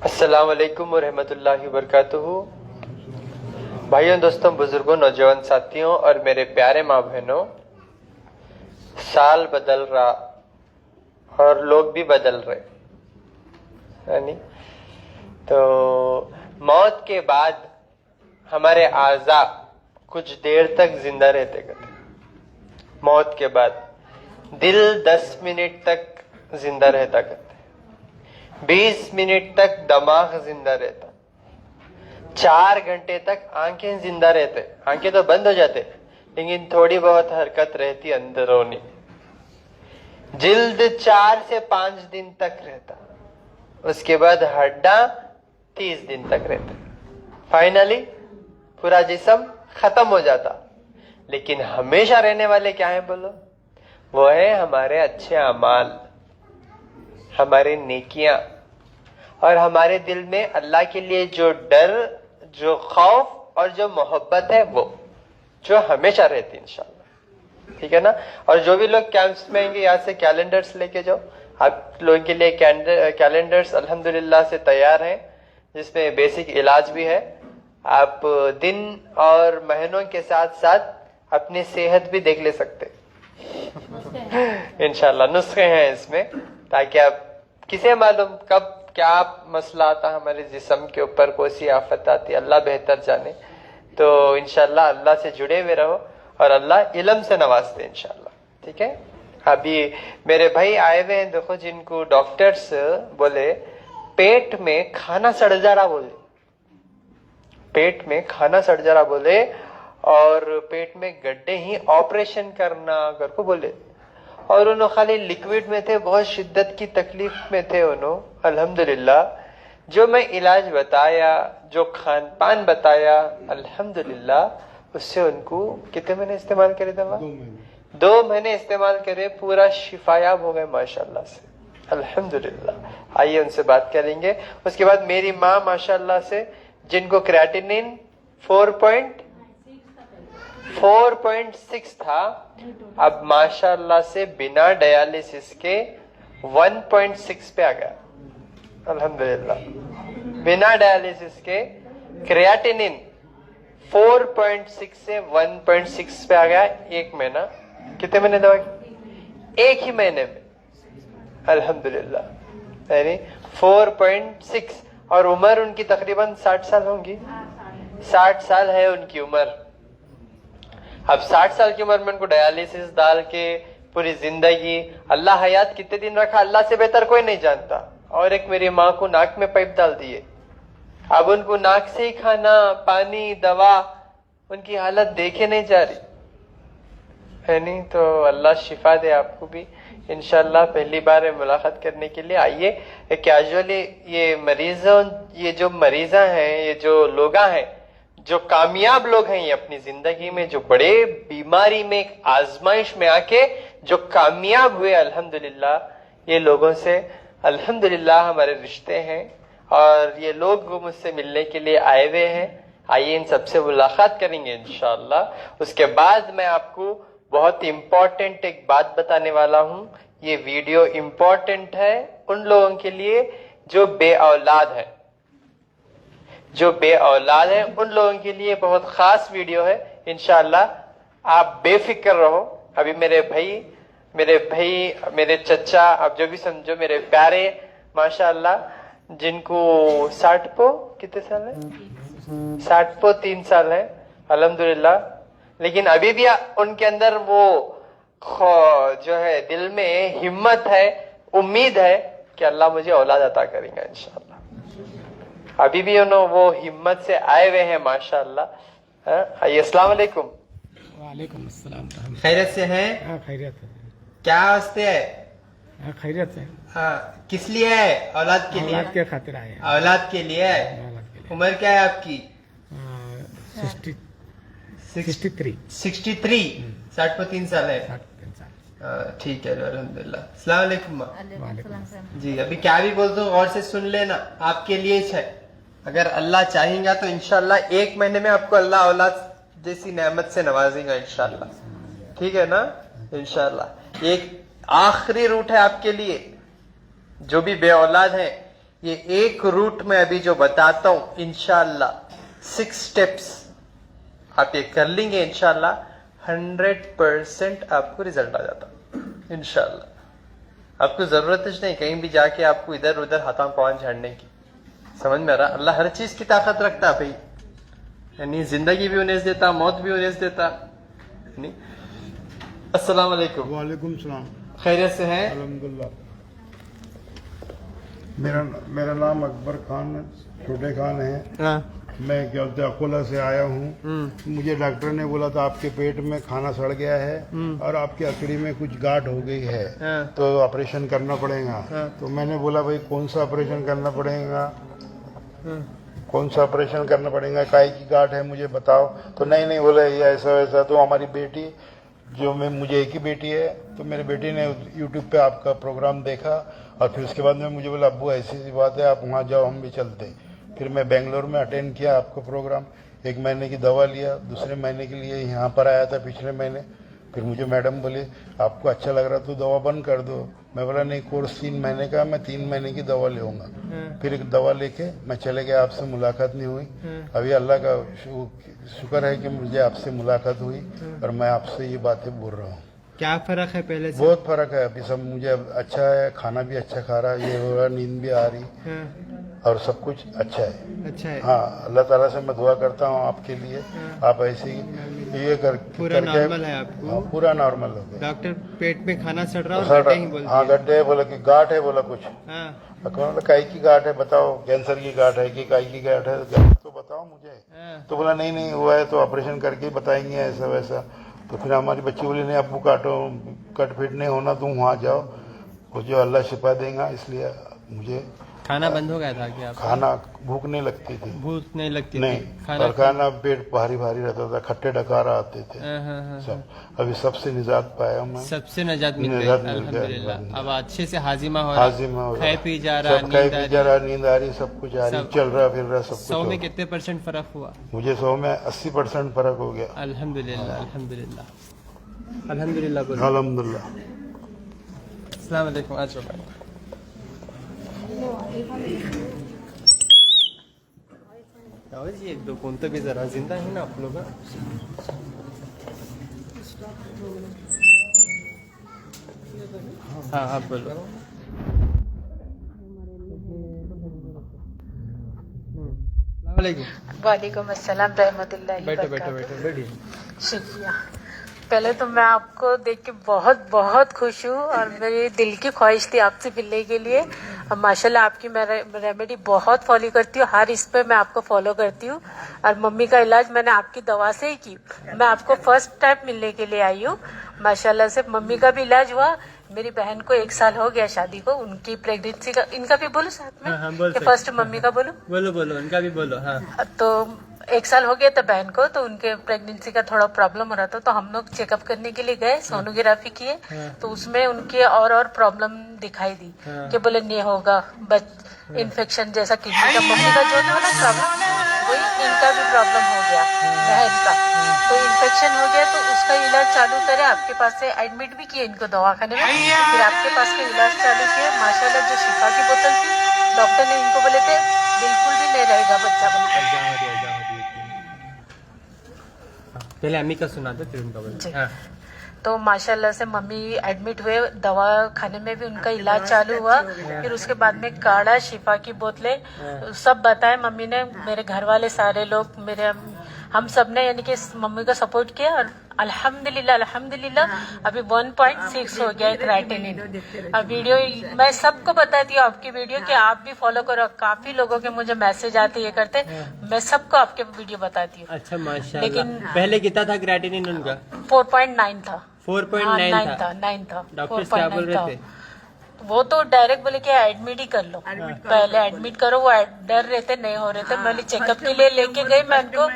अस्सलाम वालेकुम रहमतुल्लाहि व बरकातुहू। भाइयों, दोस्तों, बुजुर्गों, नौजवान साथियों और मेरे प्यारे माँ बहनों, साल बदल रहा और लोग भी बदल रहे, है नी? तो मौत के बाद हमारे आज़ा कुछ देर तक जिंदा रहते थे। मौत के बाद दिल 10 मिनट तक जिंदा रहता करते, 20 मिनट तक दिमाग जिंदा रहता, 4 घंटे तक आंखें जिंदा रहते। आंखें तो बंद हो जाते लेकिन थोड़ी बहुत हरकत रहती अंदरूनी। जिल्द 4 से 5 दिन तक रहता, उसके बाद हड्डा 30 दिन तक रहते, फाइनली पूरा जिस्म खत्म हो जाता। लेकिन हमेशा रहने वाले क्या है बोलो? वो है हमारे अच्छे अमाल, हमारे नेकियां और हमारे दिल में अल्लाह के लिए जो डर, जो खौफ और जो मोहब्बत है, वो जो हमेशा रहती है इंशाल्लाह। ठीक है ना? और जो भी लोग कैंप्स में आएंगे, यहाँ से कैलेंडर्स लेके जाओ। आप लोगों के लिए कैलेंडर्स अल्हम्दुलिल्लाह से तैयार हैं, जिसमें बेसिक इलाज भी है। आप दिन और महीनों के साथ साथ अपनी सेहत भी देख ले सकते इंशाल्लाह। नुस्खे हैं इसमें, ताकि आप किसे मालूम कब क्या मसला आता हमारे जिस्म के ऊपर, कौन सी आफत आती, अल्लाह बेहतर जाने। तो इंशाल्लाह अल्लाह से जुड़े हुए रहो और अल्लाह इल्म से नवाजते इंशाल्लाह। ठीक है? अभी मेरे भाई आए हुए हैं, देखो, जिनको डॉक्टर्स बोले पेट में खाना सड़ जा रहा बोले, पेट में खाना सड़ जा रहा बोले, और पेट में गड्ढे ही ऑपरेशन करना घर को बोले। और उन्होंने खाली लिक्विड में थे, बहुत शिद्दत की तकलीफ में थे उन्होंने। अल्हम्दुलिल्लाह जो मैं इलाज बताया, जो खान पान बताया, अल्हम्दुलिल्लाह उससे उनको कितने महीने इस्तेमाल करे दवा? 2 महीने इस्तेमाल करे, पूरा शिफायाब हो गए माशाल्लाह से, अल्हम्दुलिल्लाह। आइए उनसे बात करेंगे। उसके बाद मेरी माँ माशाल्लाह से, जिनको क्रिएटिनिन 4.6 था, अब माशाल्लाह से बिना डायलिसिस के 1.6 पे आ गया, अल्हम्दुलिल्लाह। बिना डायलिसिस के क्रिएटिनिन 4.6 से 1.6 पे आ गया। 1 महीना, कितने महीने दवा की? 1 ही महीने में, अल्हम्दुलिल्लाह। यानी 4.6, और उम्र उनकी तकरीबन 60 साल होंगी। 60 साल है उनकी उम्र। अब 60 साल की उम्र में उनको डायलिसिस डाल के पूरी जिंदगी, अल्लाह हयात कितने दिन रखा अल्लाह से बेहतर कोई नहीं जानता। और एक मेरी माँ को नाक में पाइप डाल दिए, अब उनको नाक से ही खाना, पानी, दवा, उनकी हालत देखे नहीं जा रही है। नहीं तो अल्लाह शिफा दे आपको भी इंशाल्लाह। पहली बार मुलाकात करने के लिए आइए। कैजुअली ये मरीजों, ये जो मरीजा हैं, ये जो लोग हैं, जो कामयाब लोग हैं, ये अपनी जिंदगी में जो बड़े बीमारी में, आजमाइश में आके जो कामयाब हुए, अल्हम्दुलिल्लाह, ये लोगों से अल्हम्दुलिल्लाह हमारे रिश्ते हैं और ये लोग मुझसे मिलने के लिए आए हुए हैं। आइए इन सबसे मुलाकात करेंगे इंशाअल्लाह। उसके बाद मैं आपको बहुत इम्पोर्टेंट एक बात बताने वाला हूं। ये वीडियो इम्पोर्टेंट है उन लोगों के लिए जो बे औलाद है, जो बे औलाद है, उन लोगों के लिए बहुत खास वीडियो है इंशाअल्लाह। आप बेफिक्र रहो। अभी मेरे भाई, मेरे चचा, आप जो भी समझो, मेरे प्यारे माशाअल्लाह, जिनको 60 पो कितने साल है? 60 पो 3 साल है, अल्हम्दुलिल्लाह। लेकिन अभी भी उनके अंदर वो जो है, दिल में हिम्मत है, उम्मीद है कि अल्लाह मुझे औलाद अता करेगा इंशाअल्लाह। अभी भी उन्होंने वो हिम्मत से आए हुए हैं माशाअल्लाह। आइए, अस्सलाम वालेकुम। वालेकुम अस्सलाम। खैरियत से हैं? हाँ, खैरियत है। क्या वास्ते है? हाँ, खैरियत है। हाँ, किस लिए है? औलाद के लिए? औलाद के खातिर आए हैं। औलाद के लिए है। औलाद के लिए। उम्र क्या है आपकी? 63। 63। 60 पर 3 साल है। 63 साल। ठीक है, अल्हम्दुलिल्लाह। अस्सलाम वालेकुम। वालेकुम। जी, अभी क्या भी बोलते हो गौर से सुन लेना, आपके लिए है। अगर अल्लाह चाहेगा तो इंशाल्लाह 1 महीने में आपको अल्लाह औलाद जैसी नेमत से नवाजेगा इंशाल्लाह। ठीक है ना? इंशाल्लाह। एक आखिरी रूट है आपके लिए, जो भी बे औलाद है, ये एक रूट में अभी जो बताता हूं इंशाल्लाह 6 स्टेप्स आप ये कर लेंगे इंशाल्लाह 100% आपको रिजल्ट आ जाता इंशाल्लाह। आपको जरूरत ही नहीं कहीं भी जाके आपको इधर उधर हाथों पांव झाड़ने की। समझ में आ रहा? अल्लाह हर चीज की ताकत रखता भाई, यानी जिंदगी भी उन्हें देता, मौत भी उन्हें देता। अस्सलाम वालेकुम। वालेकुम सलाम। खैरियत से हैं? अल्हम्दुलिल्लाह। मेरा नाम अकबर खान छोटे खान है। हाँ। मैं क्या बोलते अकोला से आया हूँ। मुझे डॉक्टर ने बोला था आपके पेट में खाना सड़ गया है और आपकी अकड़ी में कुछ गांठ हो गई है, हाँ। तो ऑपरेशन करना पड़ेगा। हाँ। तो मैंने बोला भाई कौन सा ऑपरेशन करना पड़ेगा, कौन सा ऑपरेशन करना पड़ेगा, काय की गांठ है मुझे बताओ। तो नहीं बोला ये ऐसा वैसा। तो हमारी बेटी जो मुझे एक ही बेटी है, तो मेरी बेटी ने यूट्यूब पे आपका प्रोग्राम देखा और फिर उसके बाद में मुझे बोला अब्बू ऐसी सी बात है आप वहाँ जाओ हम भी चलते। फिर मैं बेंगलोर में अटेंड किया आपका प्रोग्राम, 1 महीने की दवा लिया, दूसरे महीने के लिए यहाँ पर आया था पिछले महीने। फिर मुझे मैडम बोली आपको अच्छा लग रहा तो दवा बंद कर दो। मैं बोला नहीं कोर्स 3 महीने का, मैं 3 महीने की दवा लूंगा। फिर एक दवा लेके मैं चले गया, आपसे मुलाकात नहीं हुई। अभी अल्लाह का शुक्र है कि मुझे आपसे मुलाकात हुई और मैं आपसे ये बातें बोल रहा हूँ। क्या फर्क है पहले से? बहुत फर्क है अभी, सब मुझे अच्छा है, खाना भी अच्छा खा रहा है, ये हो रहा, नींद भी आ रही और सब कुछ अच्छा है। अच्छा है। हाँ, अल्लाह ताला से मैं दुआ करता हूँ आपके लिए, आप ऐसे ही ये पूरा नॉर्मल है आपको? हाँ, पूरा नॉर्मल हो गया। डॉक्टर पेट में खाना सड़ रहा है और गड्ढे ही बोल हाँ गड्ढे है, बोला कि गांठ है, बोला कुछ। हाँ। बोला काई की गांठ है बताओ, कैंसर की गांठ है कि काई की गांठ है, गांठ तो बताओ मुझे। तो बोला नहीं हुआ है तो ऑपरेशन करके बताएंगे ऐसा वैसा। तो फिर हमारी बच्ची बोली नहीं अब्बू कट फिट नहीं होना, तुम वहाँ जाओ, वो जो अल्लाह शिफा देगा। इसलिए मुझे खाना बंद हो गया था क्या? खाना भूख नहीं लगती थी, भूख नहीं लगती नहीं थी? और खाना पेट भारी रहता था, खट्टे डकारा आते थे सब। अभी सबसे निजात पाया मैं, सबसे निजात मिल गई निजात मिल अल्हम्दुलिल्लाह। गया। अब अच्छे से हाजिमा हो रहा, हाजिमा हो रहा, खाए पी जा रहा, सब खाए पी जा रहा, नींद आ रही, सब कुछ आ रही, सब। चल रहा फिर रहा सब 100 कुछ। में कितने % फर्क हुआ? मुझे 100 में 80% फर्क हो गया। अल्हम्दुलिल्लाह अल्हम्दुलिल्लाह अल्हम्दुलिल्लाह। बोलो अल्हम्दुलिल्लाह। अस्सलाम वालेकुम। आज जी 1-2 कोणतं भी जरा जिंदा है ना आप लोग? हाँ आप बोलो। वालेकुम अस्सलाम रहमतुल्लाहि बैठो बरकातहू। बैठो बैठो बैठिए। शुक्रिया। पहले तो मैं आपको देख के बहुत बहुत खुश हूँ और मेरी दिल की ख्वाहिश थी आपसे मिलने के लिए। और माशाल्लाह आपकी मैं रेमेडी बहुत फॉलो करती हूँ, हर इस पे मैं आपको फॉलो करती हूँ। और मम्मी का इलाज मैंने आपकी दवा से ही की। मैं आपको फर्स्ट टाइम मिलने के लिए आई हूँ। माशाल्लाह से मम्मी का भी इलाज हुआ। मेरी बहन को 1 साल हो गया शादी को, उनकी प्रेगनेंसी का, इनका भी बोलो साथ में? हाँ, बोल सकते। फर्स्ट मम्मी का बोलो बोलो उनका भी बोलो। हाँ। तो 1 साल हो गया था बहन को, तो उनके प्रेगनेंसी का थोड़ा प्रॉब्लम हो रहा था, तो हम लोग चेकअप करने के लिए गए, सोनोग्राफी किए। तो उसमें उनके और प्रॉब्लम दिखाई दी कि बोले नहीं होगा, इन्फेक्शन जैसा किडनी का, मम्मी का जो था ना प्रॉब्लम, वही इनका भी प्रॉब्लम हो गया बहन का। तो इन्फेक्शन हो गया, तो उसका इलाज चालू करे, आपके पास से एडमिट भी किए इनको दवाखाने में, फिर आपके पास का इलाज चालू किया। माशाल्लाह जो शिफा की बोतल थी, डॉक्टर ने इनको बोले थे बिल्कुल भी नहीं रहेगा बच्चा बनकर। पहले अम्मी का सुना दो फिर उनका जी। बोलो। हाँ। तो माशाल्लाह से मम्मी एडमिट हुए, दवा खाने में भी उनका इलाज चालू हुआ। फिर उसके बाद में काढ़ा, शिफा की बोतलें सब बताए मम्मी ने। मेरे घर वाले सारे लोग, मेरे हम सब ने यानी कि मम्मी को सपोर्ट किया और अल्हम्दुलिल्लाह अभी 1.6 हो गया है क्राइटेनिन। अब वीडियो मैं सबको बताती हूँ आपकी वीडियो कि आप भी फॉलो करो। काफी लोगों के मुझे मैसेज आते ये करते, मैं सबको आपके वीडियो बताती हूँ। अच्छा माशाल्लाह। लेकिन पहले कितना था क्रिएटिनिन उनका? 4.9 था। 4.9 था। 9 था। डॉक्टर क्या बोल रहे थे? वो तो डायरेक्ट बोले कि एडमिट ही कर लो, पहले एडमिट करो। वो डर रहे थे, नहीं हो रहे थे। मैं चेकअप के लिए लेके गई, मैं उनको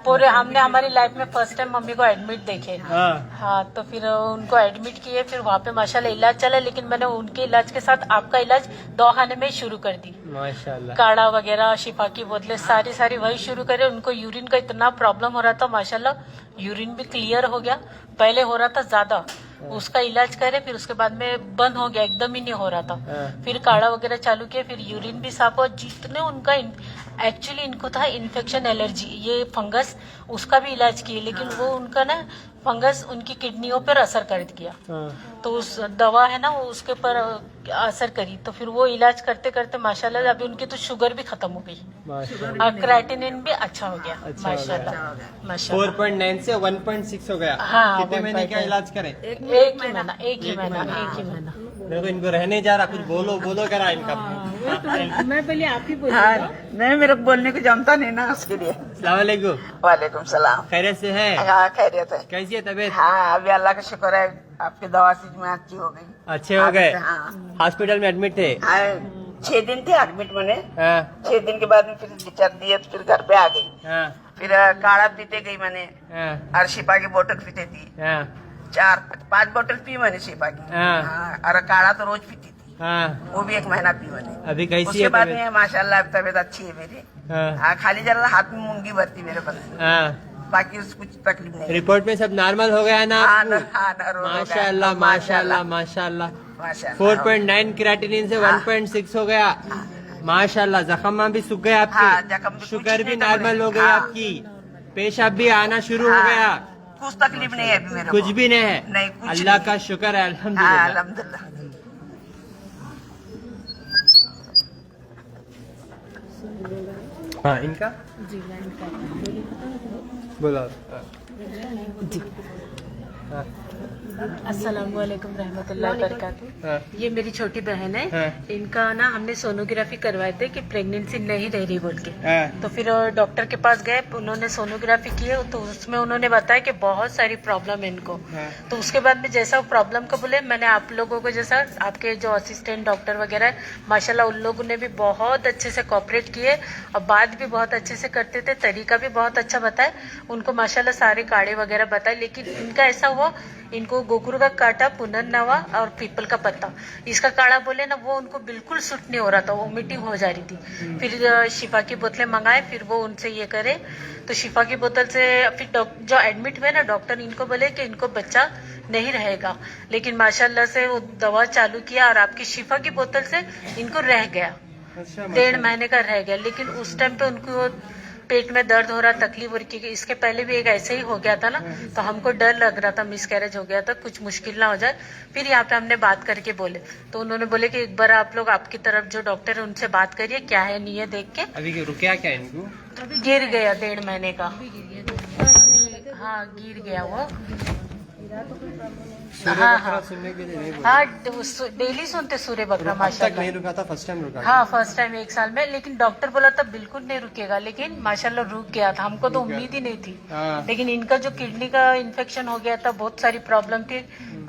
पूरे, हमने हमारी लाइफ में फर्स्ट टाइम मम्मी को एडमिट देखे। हाँ, तो फिर उनको एडमिट किए, फिर वहाँ पे माशाल्लाह इलाज चला। लेकिन मैंने उनके इलाज के साथ आपका इलाज दवाखाने में शुरू कर दी। माशाल्लाह। काढ़ा वगैरह, शिफा की बोतलें सारी वही शुरू करे। उनको यूरिन का इतना प्रॉब्लम हो रहा था, माशाल्लाह यूरिन भी क्लियर हो गया। पहले हो रहा था ज्यादा, उसका इलाज करे, फिर उसके बाद में बंद हो गया, एकदम ही नहीं हो रहा था। फिर काढ़ा वगैरह चालू किया, फिर यूरिन भी साफ हुआ। जितने उनका एक्चुअली इनको था इन्फेक्शन एलर्जी, ये फंगस, उसका भी इलाज किए, लेकिन वो उनका ना फंगस उनकी किडनियों पर असर कर दिया। तो उस दवा है ना वो उसके ऊपर असर करी, तो फिर वो इलाज करते करते माशाल्लाह अभी उनकी तो शुगर भी खत्म हो गई और क्राइटिनिन भी अच्छा हो गया। अच्छा हो गया। माशाल्लाह माशाल्लाह। 4.9 से 1.6 हो गया। हाँ, कितने महीने का 1.9 इलाज करें? एक ही महीना। मेरे को इनको रहने जा रहा, कुछ बोलो करा इनका। मैं पहले आप ही हाँ, नहीं मेरे को बोलने को जमता नहीं ना, उसके लिए। अस्सलाम वालेकुम। वालेकुम सलाम। खैरियत से है? हाँ खैरियत है। कैसी है तबीयत? हाँ अभी अल्लाह का शुक्र है, आपकी दवा से मैं अच्छी हो गई। अच्छे हो गए? हाँ हॉस्पिटल में एडमिट थे? हाँ, 6 दिन थे एडमिट मैंने। हाँ, 6 दिन के बाद में फिर डिस्चार्ज दिए, तो फिर घर पे आ गई। हाँ, फिर काढ़ा पीते गई मैंने, हाँ, और शिपा की बोतल पीते थी, हाँ, 4-5 बोतल पी मैंने शिपा की। हाँ। हाँ, और काढ़ा तो रोज पीती थी, हाँ। वो भी 1 महीना पी मैंने। अभी कैसी उसके है बाद तबीयत? में माशाल्लाह अब तबीयत अच्छी है मेरी। हाँ, हाँ, खाली जरा हाथ में मूंगी भरती मेरे पास, हाँ। बाकी कुछ तकलीफ नहीं। रिपोर्ट में सब नॉर्मल हो गया ना हाँ, आपको? हाँ, नॉर्मल हो गया। माशाल्लाह माशाल्लाह माशाल्लाह। माशाल्लाह। 4.9 क्रिएटिनिन से 1.6 हो गया। माशाल्लाह, जख्म भी सूख गए हाँ, आपके, जख्म भी शुगर कुछ भी नहीं नॉर्मल हो गई हाँ। आपकी, पेशाब भी आना शुरू हो हाँ, गया, कुछ तकलीफ नहीं है अभी मेरे को। कुछ भी नहीं है। नहीं, कुछ अल्लाह नहीं। का शुक्र है, हाँ अल्हम्दुलिल्लाह। अल्हम्दुलिल्लाह। हाँ, इनका बोलो। हाँ, अस्सलाम वालेकुम रहमतुल्लाहि बरकातहू। हाँ, ये मेरी छोटी बहन है। हाँ। इनका ना हमने सोनोग्राफी करवाए थे कि प्रेगनेंसी नहीं रह रही बोल के। हाँ, तो फिर डॉक्टर के पास गए, उन्होंने सोनोग्राफी की है, तो उसमें उन्होंने बताया कि बहुत सारी प्रॉब्लम है इनको। हाँ। तो उसके बाद में जैसा प्रॉब्लम का बोले, मैंने आप लोगों को जैसा आपके जो असिस्टेंट डॉक्टर वगैरह है माशाल्लाह उन लोगों ने भी बहुत अच्छे से कोऑपरेट किए और बात भी बहुत अच्छे से करते थे, तरीका भी बहुत अच्छा बताया उनको माशाल्लाह, सारे काढ़े वगैरह बताए। लेकिन इनका ऐसा हुआ, इनको गोकुर का काटा, पुनर्नवा और पीपल का पत्ता, इसका काढ़ा बोले ना वो उनको बिल्कुल सूट नहीं हो रहा था, वोमिटिंग हो जा रही थी। फिर शिफा की बोतलें मंगाए, फिर वो उनसे ये करे, तो शिफा की बोतल से फिर जो एडमिट हुए ना डॉक्टर, इनको बोले कि इनको बच्चा नहीं रहेगा, लेकिन माशाल्लाह से वो दवा चालू किया और आपकी शिफा की बोतल से इनको रह गया, अच्छा, 1.5 महीने का रह गया। लेकिन उस टाइम पे उनको पेट में दर्द हो रहा, तकलीफ हो रही, इसके पहले भी एक ऐसे ही हो गया था ना, तो हमको डर लग रहा था मिसकैरेज हो गया था, कुछ मुश्किल ना हो जाए। फिर यहाँ पे हमने बात करके बोले, तो उन्होंने बोले कि एक बार आप लोग आपकी तरफ जो डॉक्टर है उनसे बात करिए, क्या है नहीं है देख के। अभी रुकया क्या इनको? गिर गया 1.5 महीने का, हाँ गिर गया वो। हाँ हाँ सुनने के लिए नहीं बोला। हाँ, डेली सुनते सूर्य बकरा अब तक माशाल्लाह। नहीं रुका था, फर्स्ट टाइम रुका। हाँ फर्स्ट टाइम 1 साल में, लेकिन डॉक्टर बोला था बिल्कुल नहीं रुकेगा, लेकिन माशाल्लाह रुक गया था। हमको तो उम्मीद ही नहीं थी, हाँ। लेकिन इनका जो किडनी का इन्फेक्शन हो गया था, बहुत सारी प्रॉब्लम थी,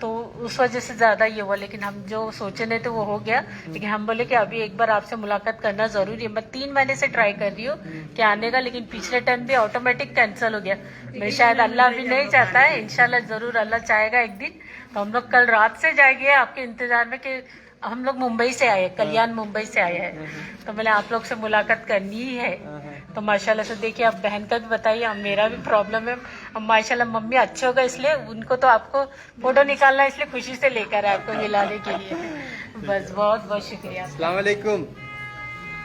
तो उस वजह से ज्यादा ये हुआ। लेकिन हम जो सोचे नहीं थे वो हो गया। लेकिन हम बोले कि अभी एक बार आपसे मुलाकात करना जरूरी है। मैं 3 महीने से ट्राई कर रही हूँ कि आने का, लेकिन पिछले टाइम भी ऑटोमेटिक कैंसिल हो गया। मैं शायद अल्लाह अभी नहीं चाहता है, इंशाल्लाह जरूर अल्लाह चाहेगा एक दिन। तो हम लोग कल रात से जाएंगे आपके इंतजार में, कि हम लोग मुंबई से आए, कल्याण मुंबई से आए हैं, तो मैंने आप लोग से मुलाकात करनी ही है। तो माशाल्लाह से देखिए, आप बहन का भी बताइए, अब मेरा भी प्रॉब्लम है। अब माशाल्लाह मम्मी अच्छे हो गए, इसलिए उनको तो आपको फोटो निकालना, इसलिए खुशी से लेकर आए आपको मिलाने के लिए। बस बहुत बहुत शुक्रिया। अस्सलाम वालेकुम,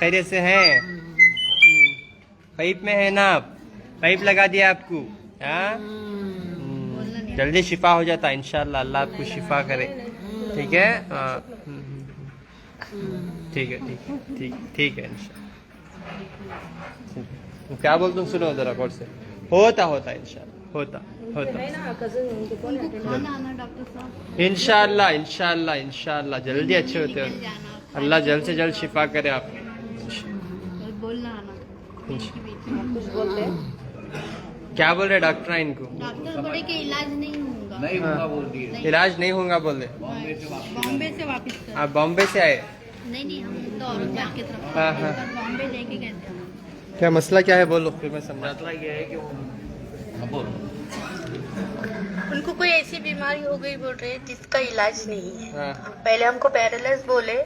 खैरियत से हैं? पाइप में है ना आप? पाइप लगा दिया आपको? हाँ, जल्दी शिफा हो जाता है इंशाल्लाह, अल्लाह आपको शिफा करे। ठीक है, ठीक है, ठीक है, ठीक है इंशाल्लाह। क्या बोलता हूँ, सुनो जरा गौर से। होता इंशाल्लाह, होता इंशाल्लाह, इंशाल्लाह, इंशाल्लाह जल्दी अच्छे होते हो। अल्लाह जल्द से जल्द शिफा करे आप। क्या बोल रहे डॉक्टर इनको? डॉक्टर बोले कि इलाज नहीं होगा, इलाज नहीं होगा बोले। बॉम्बे से वापस कर। आप बॉम्बे से आए? नहीं हम तो औरंगाबाद की तरफ हाँ, हाँ। पर बॉम्बे लेके गए थे हम। क्या मसला क्या है बोलो, फिर मैं समझाता। उनको कोई ऐसी बीमारी हो गई बोल रहे हैं जिसका इलाज नहीं है। हाँ। पहले हमको पैरालाइज बोले,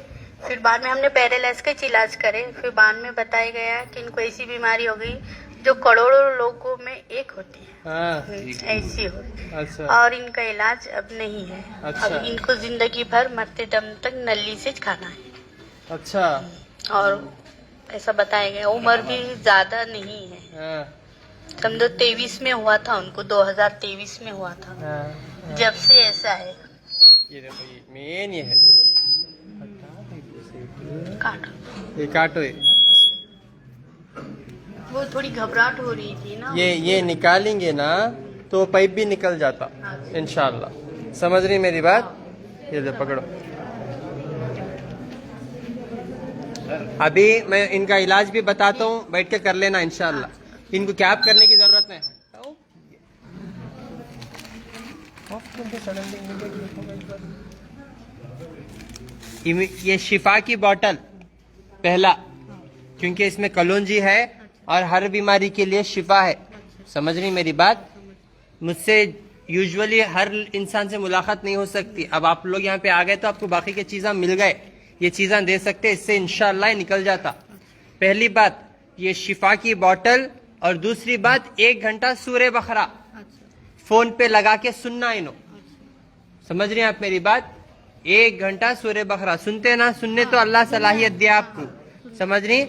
फिर बाद में हमने पैरालाइज का इलाज करे, फिर बाद में बताया गया कि इनको ऐसी बीमारी हो गई जो करोड़ों लोगों में एक होती है, हाँ, ऐसी होती है। अच्छा और इनका इलाज अब नहीं है। अच्छा। अब इनको जिंदगी भर मरते दम तक नली से खाना है। अच्छा। और ऐसा बताया गया, उम्र भी ज्यादा नहीं है। हाँ, समझो 23 में हुआ था उनको, 2023 में हुआ था। हाँ, जब से ऐसा है। ये देखो, ये मेन ये है, काटो। ये काटो, वो थोड़ी घबराहट हो रही थी ना। ये निकालेंगे ना तो पाइप भी निकल जाता इंशाल्लाह। समझ रही मेरी बात? ये ले पकड़ो। अभी मैं इनका इलाज भी बताता हूँ, बैठ के कर लेना इंशाल्लाह। इनको कैप करने की जरूरत नहीं। ये शिफा की बोतल पहला, क्योंकि इसमें कलौंजी है और हर बीमारी के लिए शिफा है। समझ रही मेरी बात? मुझसे यूजुअली हर इंसान से मुलाकात नहीं हो सकती। अब आप लोग यहाँ पे आ गए तो आपको बाकी के चीज़ें मिल गए, ये चीज़ें दे सकते, इससे इंशाअल्लाह निकल जाता। पहली बात ये शिफा की बोतल, और दूसरी बात 1 घंटा सूरे बकरा फोन पे लगा के सुनना इनो। समझ रहे हैं आप मेरी बात? 1 घंटा सूरे बकरा सुनते ना, सुनने तो अल्लाह सलाहियत दिया आपको, समझ रही?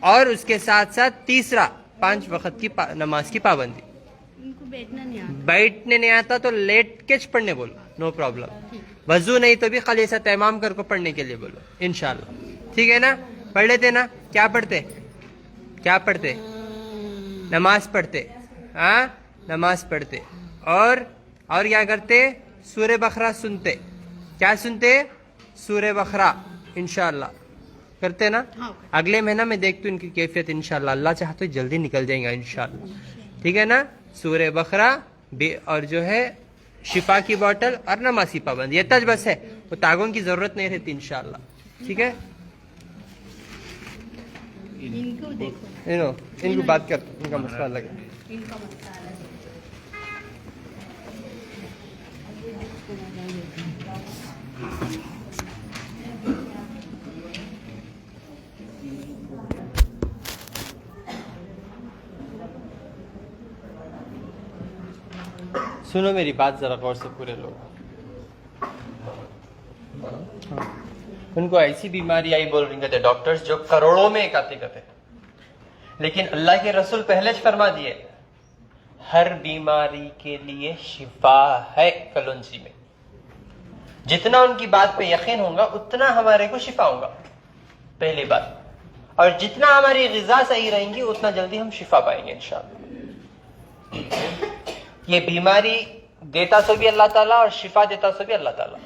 और उसके साथ साथ तीसरा 5 वक्त की नमाज की पाबंदी। इनको बैठना नहीं आता। बैठने नहीं आता तो लेट के पढ़ने बोलो, नो प्रॉब्लम। वजू नहीं तो भी खाली ऐसा तैमाम कर को पढ़ने के लिए बोलो इंशाल्लाह। ठीक है ना? पढ़ लेते ना? क्या पढ़ते? क्या पढ़ते? नमाज पढ़ते। हाँ, नमाज पढ़ते। और क्या करते? सूरे बकरा सुनते। क्या सुनते? सूरे बकरा इंशाल्लाह करते ना? अगले महीना में देखते इनकी कैफियत इंशाल्लाह। अल्लाह चाहे तो जल्दी निकल जाएगा इंशाल्लाह। ठीक है ना? सूरे बकरा और जो है शिफा की बोतल और नमाज की पाबंदी, ये तज बस है। वो तागों की जरूरत नहीं रहती इंशाल्लाह। ठीक है? इनको देखो, इनको बात कर, इनका मसला अलग है। इनका मसला अलग है। सुनो मेरी बात जरा गौर से पूरे लोग। उनको ऐसी बीमारी आई बोल रही थे डॉक्टर्स जो करोड़ों में एक आती कहते, लेकिन अल्लाह के रसूल पहले फरमा दिए हर बीमारी के लिए शिफा है कलौंजी में। जितना उनकी बात पे यकीन होगा उतना हमारे को शिफा होगा, पहली बात। और जितना हमारी ग़िज़ा सही रहेंगी उतना जल्दी हम शिफा पाएंगे इंशाअल्लाह। ये बीमारी देता सो भी अल्लाह ताला और शिफा देता सो भी अल्लाह ताला।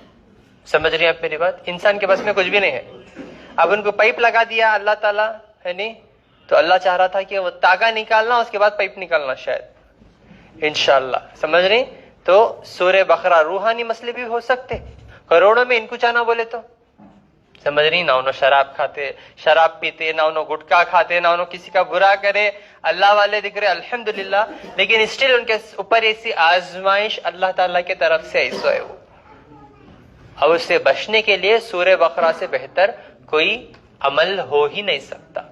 समझ रही हैं आप मेरी बात? इंसान के बस में कुछ भी नहीं है। अब उनको पाइप लगा दिया अल्लाह ताला, है नहीं? तो अल्लाह चाह रहा था कि वो तागा निकालना, उसके बाद पाइप निकालना शायद इंशाअल्लाह। समझ रही? तो सूरे बकरा रूहानी मसले भी हो सकते करोड़ों में इनको चाहना बोले तो। समझ रही? ना उन्होंने शराब खाते, शराब पीते, ना उन्होंने गुटखा खाते, ना उन्होंने किसी का बुरा करे, अल्लाह वाले दिख रहे अल्हम्दुलिल्लाह, लेकिन स्टिल उनके ऊपर ऐसी आजमाइश अल्लाह ताला के तरफ से ऐसा है वो। अब उससे बचने के लिए सूरे बकरा से बेहतर कोई अमल हो ही नहीं सकता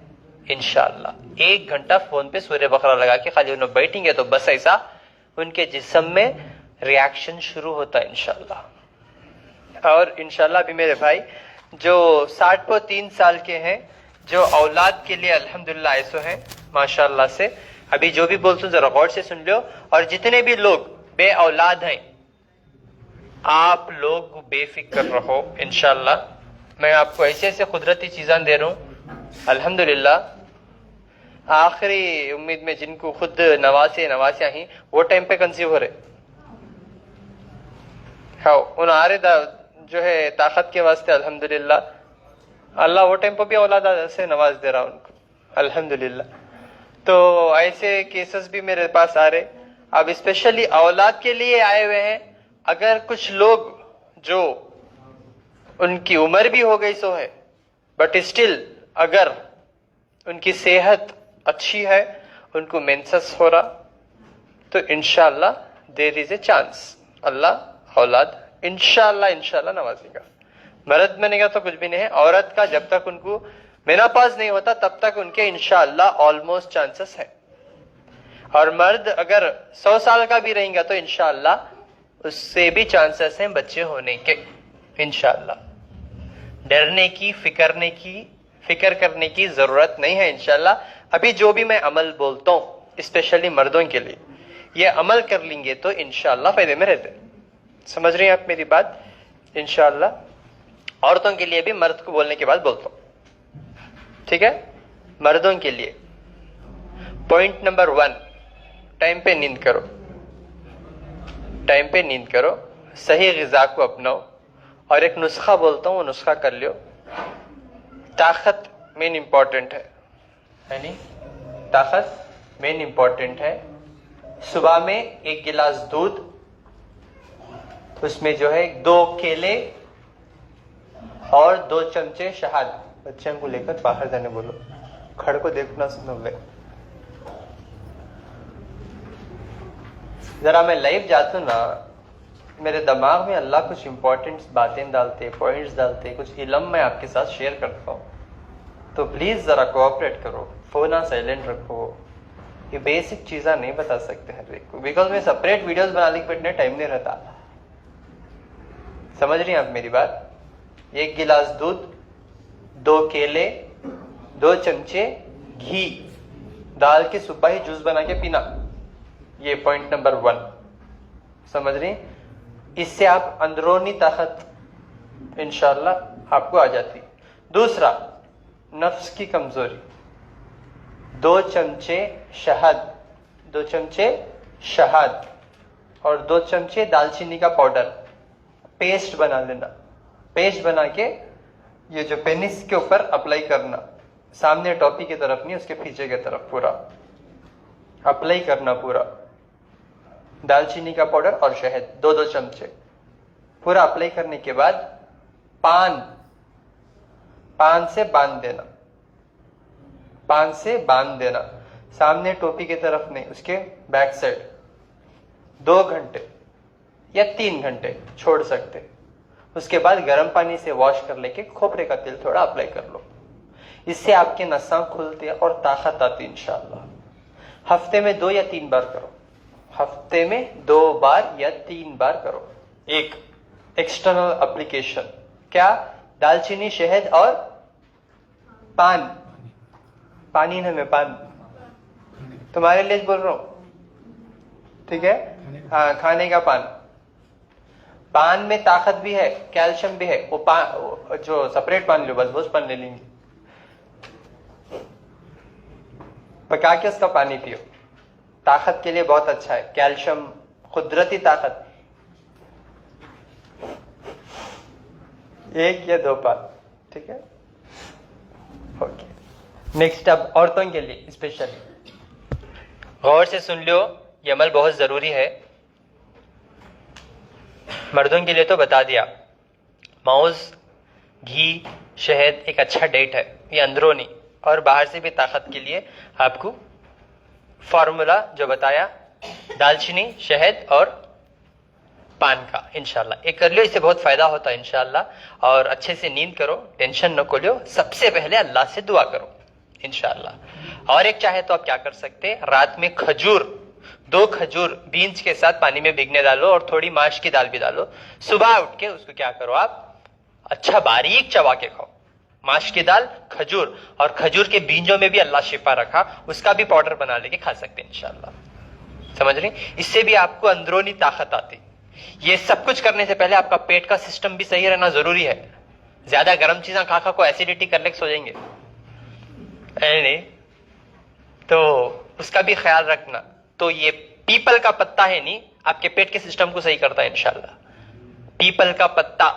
इंशाअल्लाह। 1 घंटा फोन पे सूरे बकरा लगा के खाली उन्हें बैठेंगे तो बस ऐसा उनके जिस्म में रिएक्शन शुरू होता है इंशाअल्लाह। और इंशाअल्लाह भी मेरे भाई जो 63 साल के हैं, जो औलाद के लिए अल्हम्दुलिल्लाह ऐसो हैं माशाअल्लाह से, अभी जो भी बोलते जरा गौर से सुन लो। और जितने भी लोग बे औलाद हैं, आप लोग बेफिक्र रहो इंशाअल्लाह। मैं आपको ऐसे ऐसे कुदरती चीज़ें दे रहा हूँ अल्हम्दुलिल्लाह। आखिरी उम्मीद में जिनको खुद नवासियाँ ही वो टाइम पे कंसीव हो रहे, हाँ उन आरे जो है ताकत के वास्ते अल्हम्दुलिल्लाह अल्लाह वो टाइम पर भी औलाद से नवाज दे रहा उनको अल्हम्दुलिल्लाह। तो ऐसे केसेस भी मेरे पास आ रहे। अब स्पेशली औलाद के लिए आए हुए हैं। अगर कुछ लोग जो उनकी उम्र भी हो गई सो है, बट स्टिल अगर उनकी सेहत अच्छी है, उनको मेंसेस हो रहा, तो इंशाअल्लाह देयर इज ए चांस अल्लाह औलाद इंशाअल्लाह नवाजेगा। मर्द बनेगा तो कुछ भी नहीं है। औरत का जब तक उनको मेनोपॉज नहीं होता तब तक उनके इंशाअल्लाह ऑलमोस्ट चांसेस है। और मर्द अगर 100 साल का भी रहेगा तो इंशाअल्लाह उससे भी चांसेस हैं बच्चे होने के, इंशाअल्लाह। डरने की, फिक्र करने की जरूरत नहीं है इंशाअल्लाह। अभी जो भी मैं अमल बोलता हूं स्पेशली मर्दों के लिए, ये अमल कर लेंगे तो इंशाअल्लाह फायदे में रहते। समझ रहे हैं आप मेरी बात? इंशाअल्लाह। औरतों के लिए भी मर्द को बोलने के बाद बोलता हूं, ठीक है? मर्दों के लिए पॉइंट नंबर 1, टाइम पे नींद करो, टाइम पे नींद करो, सही ग़िज़ा को अपनाओ। और एक नुस्खा बोलता हूं, वो नुस्खा कर लियो। ताकत मेन इंपॉर्टेंट है नहीं? ताकत मेन इंपॉर्टेंट है। सुबह में 1 गिलास दूध, उसमें जो है 2 केले और 2 चमचे शहद। बच्चों को लेकर बाहर जाने बोलो, खड़ को देखना सुनो वे। जरा मैं लाइव जाता हूं ना, मेरे दिमाग में अल्लाह कुछ इंपॉर्टेंट बातें डालते, पॉइंट्स डालते, कुछ इल्म मैं आपके साथ शेयर करता हूं। तो प्लीज जरा कोऑपरेट करो, फोन ना साइलेंट रखो। ये बेसिक चीज़ा नहीं बता सकते हर एक को, बिकॉज मैं सेपरेट वीडियोस बनाने के बैठने टाइम नहीं रहता। समझ रही हैं आप मेरी बात? 1 गिलास दूध, 2 केले, 2 चमचे घी डाल के सुबह ही जूस बना के पीना, ये पॉइंट नंबर 1। समझ रही? इससे आप अंदरूनी ताकत इंशाअल्लाह आपको आ जाती। दूसरा, नफ्स की कमजोरी, 2 चमचे शहद, 2 चमचे शहद और 2 चमचे दालचीनी का पाउडर, पेस्ट बना लेना। पेस्ट बना के ये जो पेनिस के ऊपर अप्लाई करना, सामने टोपी की तरफ नहीं, उसके पीछे की तरफ पूरा अप्लाई करना पूरा। दालचीनी का पाउडर और शहद 2-2 चमचे पूरा अप्लाई करने के बाद पान से बांध देना, पान से बांध देना, सामने टोपी की तरफ नहीं, उसके बैक साइड। 2 घंटे या 3 घंटे छोड़ सकते। उसके बाद गर्म पानी से वॉश कर लेके खोपरे का तेल थोड़ा अप्लाई कर लो। इससे आपके नसां खुलते और ताकत आती इंशाअल्लाह। हफ्ते में 2 या 3 बार करो, हफ्ते में 2 बार या 3 बार करो। एक एक्सटर्नल एप्लीकेशन क्या? दालचीनी, शहद और पान, पानी ना में पान, तुम्हारे लिए बोल रहा हूं, ठीक है? हाँ, खाने का पान। पान में ताकत भी है, कैल्शियम भी है। वो जो सेपरेट पान लो, बस वो पान ले लेंगे, पका के उसका पानी पियो, ताकत के लिए बहुत अच्छा है। कैल्शियम, कुदरती ताकत। 1 या 2 पान, ठीक है? ओके। नेक्स्ट, अब औरतों के लिए स्पेशली गौर से सुन लो, ये अमल बहुत जरूरी है। मर्दों के लिए तो बता दिया, माउस, घी, शहद एक अच्छा डेट है, ये अंदरूनी और बाहर से भी ताकत के लिए आपको फॉर्मूला जो बताया, दालचीनी, शहद और पान का, इंशाल्लाह एक कर लियो, इससे बहुत फायदा होता है इंशाल्लाह। और अच्छे से नींद करो, टेंशन न को लियो, सबसे पहले अल्लाह से दुआ करो इंशाल्लाह। और एक चाहे तो आप क्या कर सकते हैं, रात में खजूर, 2 खजूर बीन्स के साथ पानी में भिगने डालो और थोड़ी माश की दाल भी डालो। सुबह उठ के उसको क्या करो, आप अच्छा बारीक चबा के खाओ, माश की दाल, खजूर। और खजूर के बीजों में भी अल्लाह शिफा रखा, उसका भी पाउडर बना लेके खा सकते हैं इंशाल्लाह। समझ रहे? इससे भी आपको अंदरूनी ताकत आती। ये सब कुछ करने से पहले आपका पेट का सिस्टम भी सही रहना जरूरी है। ज्यादा गर्म चीजें खा को एसिडिटी कर ले सो जाएंगे, नहीं, तो उसका भी ख्याल रखना। तो ये पीपल का पत्ता है नहीं, आपके पेट के सिस्टम को सही करता है इंशाल्लाह। पीपल का पत्ता,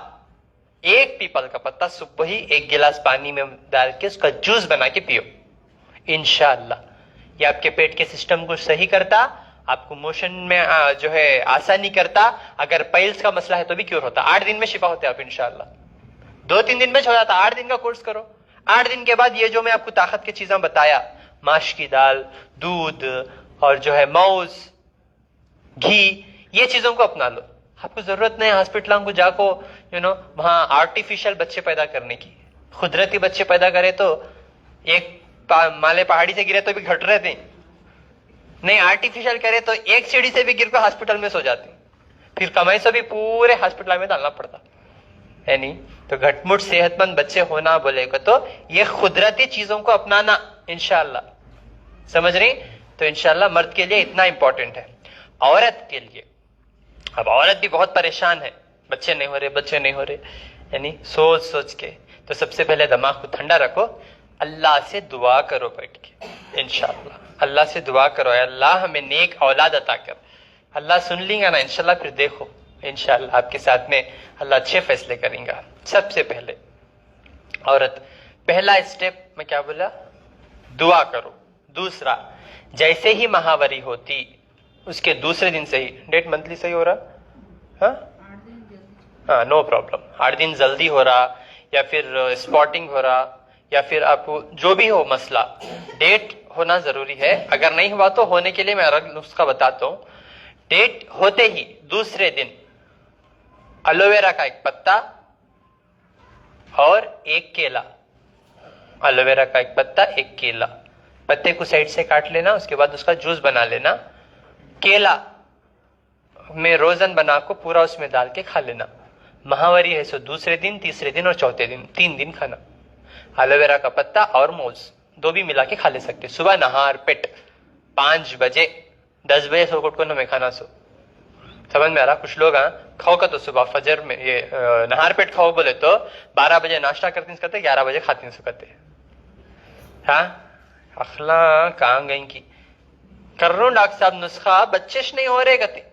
1 पीपल का पत्ता सुबह ही 1 गिलास पानी में डाल के उसका जूस बना के पियो इंशाल्लाह। ये आपके पेट के सिस्टम को सही करता, आपको मोशन में जो है आसानी करता। अगर पाइल्स का मसला है तो भी क्योर होता, 8 दिन में शिफा होते आप इंशाल्लाह। 2-3 दिन में हो जाता, 8 दिन का कोर्स करो। 8 दिन के बाद ये जो मैं आपको ताकत की चीजें बताया, माश की दाल, दूध और जो है माउस, घी, ये चीजों को अपना लो। आपको जरूरत नहीं हॉस्पिटलों को जाको वहां आर्टिफिशियल बच्चे पैदा करने की। कुदरती बच्चे पैदा करे तो एक माले पहाड़ी से गिरे तो भी घट रहे थे, नहीं आर्टिफिशियल करे तो एक सीढ़ी से भी गिर कर हॉस्पिटल में सो जाते, फिर कमाई से भी पूरे हॉस्पिटल में डालना पड़ता है नहीं। तो घटमुट सेहतमंद बच्चे होना बोलेगा तो ये कुदरती चीजों को अपनाना इंशाल्लाह, समझ रही। तो इंशाल्लाह मर्द के लिए इतना इंपॉर्टेंट है। औरत के लिए, अब औरत भी बहुत परेशान है, बच्चे नहीं हो रहे यानी सोच सोच के। तो सबसे पहले दिमाग को ठंडा रखो, अल्लाह से दुआ करो बैठ के इंशाल्लाह, अल्लाह से दुआ करो अल्लाह हमें नेक औलाद अता कर। अल्लाह सुन लेगा ना इंशाल्लाह, फिर देखो इंशाल्लाह आपके साथ में अल्लाह अच्छे फैसले करेंगे। सबसे पहले औरत, पहला स्टेप मैं क्या बोला, दुआ करो। दूसरा, जैसे ही महावरी होती उसके दूसरे दिन से ही, डेट मंथली सही हो रहा, हाँ नो प्रॉब्लम, 8 दिन जल्दी हो रहा या फिर स्पॉटिंग हो रहा या फिर आपको जो भी हो मसला, डेट होना जरूरी है। अगर नहीं हुआ तो होने के लिए मैं अलग नुस्खा बताता हूँ। डेट होते ही दूसरे दिन एलोवेरा का एक पत्ता और एक केला, एलोवेरा का एक पत्ता एक केला, पत्ते को साइड से काट लेना, उसके बाद उसका जूस बना लेना। केला में रोजन बना को पूरा उसमें डाल के खा लेना। महावरी है सो दूसरे दिन, तीसरे दिन और चौथे दिन, 3 दिन खाना। एलोवेरा का पत्ता और मौज दो भी मिला के खा ले सकते। सुबह नहार पेट 5 बजे 10 बजे सो को में खाना सो, समझ में आ रहा। कुछ लोग खाओ का तो सुबह फजर में ये नहार पेट खाओ बोले तो 12 बजे नाश्ता करते 11 बजे खाते करते। हाँ अखला कहाँ गई की कर रहा हूँ डॉक्टर साहब नुस्खा, बच्चे नहीं हो रहे गते।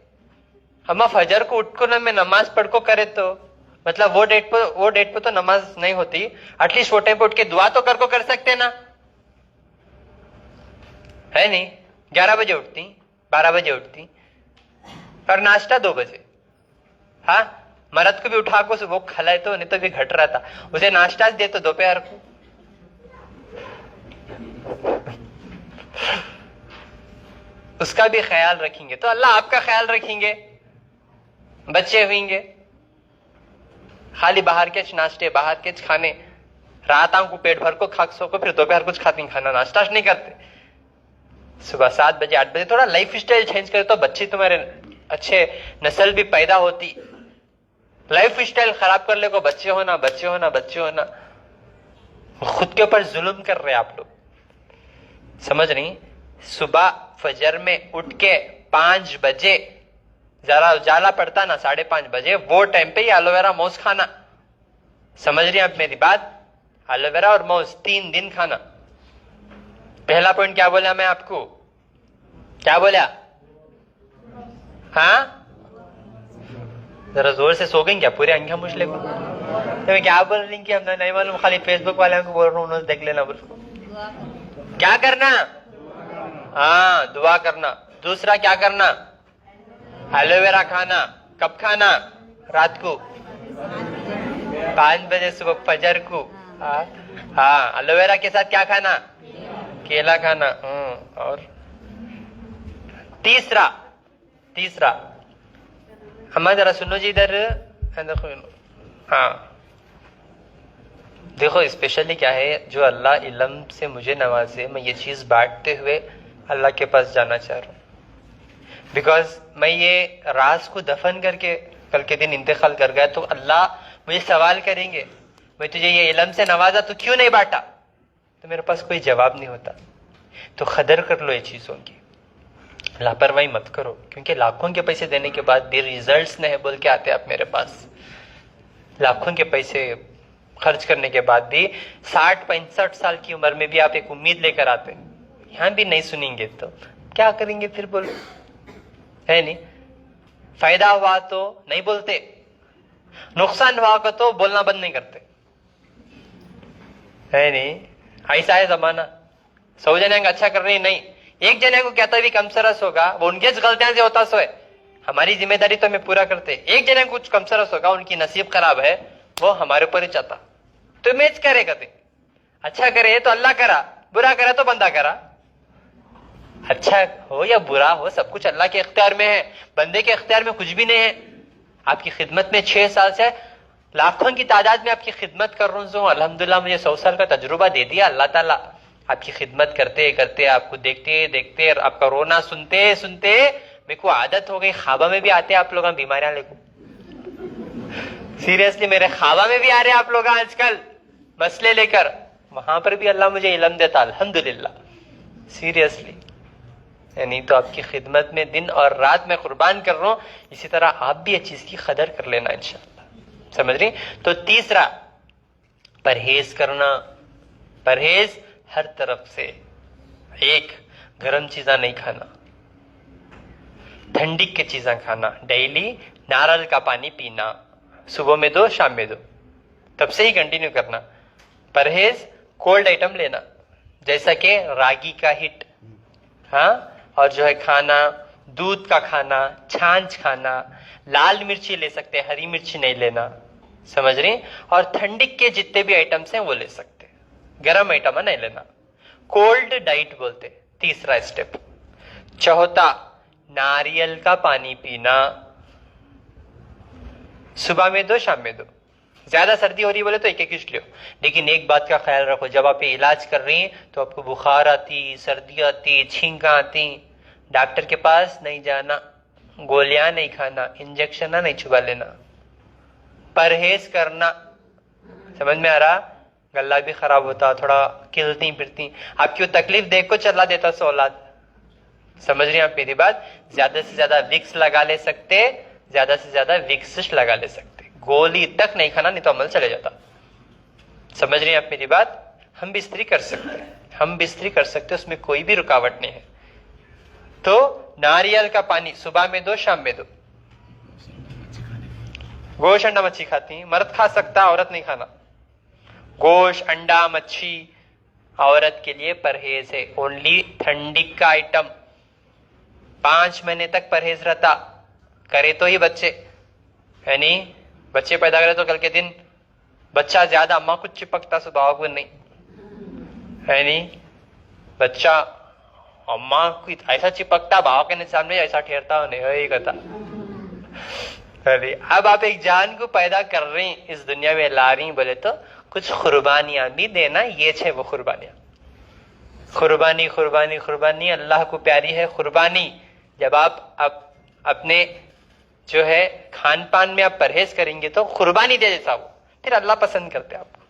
हम फजर को उठ को में नमाज पढ़ को करे तो मतलब वो डेट पे तो नमाज नहीं होती, एटलीस्ट वो टाइम पे उठ के दुआ तो कर सकते ना, है नहीं। 11 बजे उठती, 12 बजे उठती और नाश्ता 2 बजे। हाँ मर्द को भी उठा को वो खिलाए तो, नहीं तो भी घट रहा था, उसे नाश्ता दे तो दोपहर को। उसका भी ख्याल रखेंगे तो अल्लाह आपका ख्याल रखेंगे, बच्चे होंगे। खाली बाहर के नाश्ते, बाहर के खाने, रात को पेट भर को खा सको, फिर दोपहर कुछ खाते खाना, नाश्ता नहीं करते। सुबह 7 बजे 8 बजे थोड़ा लाइफ स्टाइल चेंज करे तो बच्चे तुम्हारे अच्छे नस्ल भी पैदा होती। लाइफ स्टाइल खराब कर ले को बच्चे होना, खुद के ऊपर जुल्म कर रहे आप लोग, समझ नहीं। सुबह फजर में उठ के 5 बजे जरा उजाला पड़ता ना, 5:30 बजे, वो टाइम पे ये एलोवेरा मौज खाना, समझ रही हैं आप मेरी बात। एलोवेरा और मौज 3 दिन खाना। पहला पॉइंट क्या बोला मैं आपको, क्या बोला, हाँ जरा जोर से सो गई क्या, पूरे अंगा मुझले को तो मैं क्या बोल रही कि हमने नहीं मालूम, खाली फेसबुक वाले को बोल रहा हूँ, उन्होंने देख लेना बोल। क्या करना, हाँ दुआ करना। दूसरा क्या करना, एलोवेरा खाना। कब खाना, रात को 5 बजे सुबह फजर को। हाँ एलोवेरा के साथ क्या खाना, केला खाना। और तीसरा हमारा जरा सुनो जी इधर, देखो। हाँ देखो स्पेशली क्या है, जो अल्लाह इल्म से मुझे नवाजे, मैं ये चीज बांटते हुए अल्लाह के पास जाना चाह रहा हूँ। बिकॉज मैं ये राज को दफन करके कल के दिन इंतकाल कर गया तो अल्लाह मुझे सवाल करेंगे, मैं तुझे ये इल्म से नवाजा तो क्यों नहीं बांटा, तो मेरे पास कोई जवाब नहीं होता। तो कदर कर लो ये चीजों की, लापरवाही मत करो, क्योंकि लाखों के पैसे देने के बाद भी रिजल्ट्स नहीं बोल के आते आप मेरे पास। लाखों के पैसे खर्च करने के बाद भी 60-65 साल की उम्र में भी आप एक उम्मीद लेकर आते, यहां भी नहीं सुनेंगे तो क्या करेंगे फिर, बोलो, है नहीं। फायदा हुआ तो नहीं बोलते, नुकसान हुआ को तो बोलना बंद नहीं करते, है नहीं। ऐसा है जमाना। 100 जने का अच्छा करने नहीं, एक जने को कहता भी कम सरस होगा, वो उनके गलतियां से होता सो है, हमारी जिम्मेदारी तो हमें पूरा करते। एक जने को कुछ कम सरस होगा, उनकी नसीब खराब है, वो हमारे ऊपर ही चाहता, तो मैच करे कहते। अच्छा करे तो अल्लाह करा, बुरा करा तो बंदा करा। अच्छा हो या बुरा हो, सब कुछ अल्लाह के इख्तियार में है, बंदे के इख्तियार में कुछ भी नहीं है। आपकी खिदमत में 6 साल से लाखों की तादाद में आपकी खिदमत कर रहा हूं, अल्हम्दुलिल्लाह मुझे 100 साल का तजुर्बा दे दिया अल्लाह ताला, आपकी खिदमत करते करते, आपको देखते देखते, आपका रोना सुनते सुनते मेरे को आदत हो गई। ख्वाबा में भी आते आप लोग बीमारियां लेको, सीरियसली मेरे ख्वाबा में भी आ रहे आप लोग आजकल मसले लेकर। वहां पर भी अल्लाह मुझे इल्म देता, अल्हम्दुलिल्लाह, सीरियसली। यानी तो आपकी खिदमत में दिन और रात में कुर्बान कर रहा हूं, इसी तरह आप भी इस चीज की कदर कर लेना इंशाअल्लाह। समझ रही? तो तीसरा, परहेज करना। परहेज हर तरफ से। एक, गर्म चीजा नहीं खाना, ठंडी की चीजें खाना, डेली नारियल का पानी पीना, सुबह में 2 शाम में 2, तब से ही कंटिन्यू करना। परहेज कोल्ड आइटम लेना, जैसा कि रागी का हिट, हाँ, और जो है खाना, दूध का खाना, छाछ खाना, लाल मिर्ची ले सकते हैं, हरी मिर्ची नहीं लेना। समझ रही? और ठंडी के जितने भी आइटम्स हैं वो ले सकते हैं, गर्म आइटम नहीं लेना। कोल्ड डाइट बोलते, तीसरा स्टेप। चौथा, नारियल का पानी पीना, सुबह में 2 शाम में 2। ज्यादा सर्दी हो रही बोले तो एक लो, लेकिन एक बात का ख्याल रखो, जब आप इलाज कर रही हैं तो आपको बुखार आती, सर्दी आती, छींका आती, डॉक्टर के पास नहीं जाना, गोलियां नहीं खाना, इंजेक्शन नहीं छुपा लेना, परहेज करना। समझ में आ रहा? गला भी खराब होता, थोड़ा किलती फिरती, आपकी तकलीफ देख को चला देता औलाद। समझ रही हैं आप मेरी बात? ज्यादा से ज्यादा विक्स लगा ले सकते, ज्यादा से ज्यादा विक्सिश लगा ले सकते, गोली तक नहीं खाना, नहीं तो अमल चले जाता। समझ रही हैं आप मेरी बात? हम बिस्तरी कर सकते हैं, हम बिस्तरी कर सकते हैं, उसमें कोई भी रुकावट नहीं है। तो नारियल का पानी सुबह में 2 शाम में 2। गोश्त अंडा मच्छी खाती, मर्द खा सकता, औरत नहीं खाना। गोश्त अंडा मच्छी औरत के लिए परहेज है, ओनली ठंडी का आइटम। 5 महीने तक परहेज रहता, करे तो ही बच्चे, यानी बच्चे पैदा करे तो कल के दिन बच्चा ज्यादा अम्मा कुछ चिपकता सुबह को नहीं, यानी बच्चा अम्मा को ऐसा चिपकता, भाव के सामने ऐसा ठहरता नहीं कहता। अरे अब आप एक जान को पैदा कर रही, इस दुनिया में ला रही, बोले तो कुछ कुर्बानियां भी देना, ये छे वो कुर्बानियां। कुर्बानी कुर्बानी कुर्बानी अल्लाह को प्यारी है कुर्बानी। जब आप अपने जो है खान पान में आप परहेज करेंगे तो कुर्बानी दे जैसा वो, फिर अल्लाह पसंद करते आपको,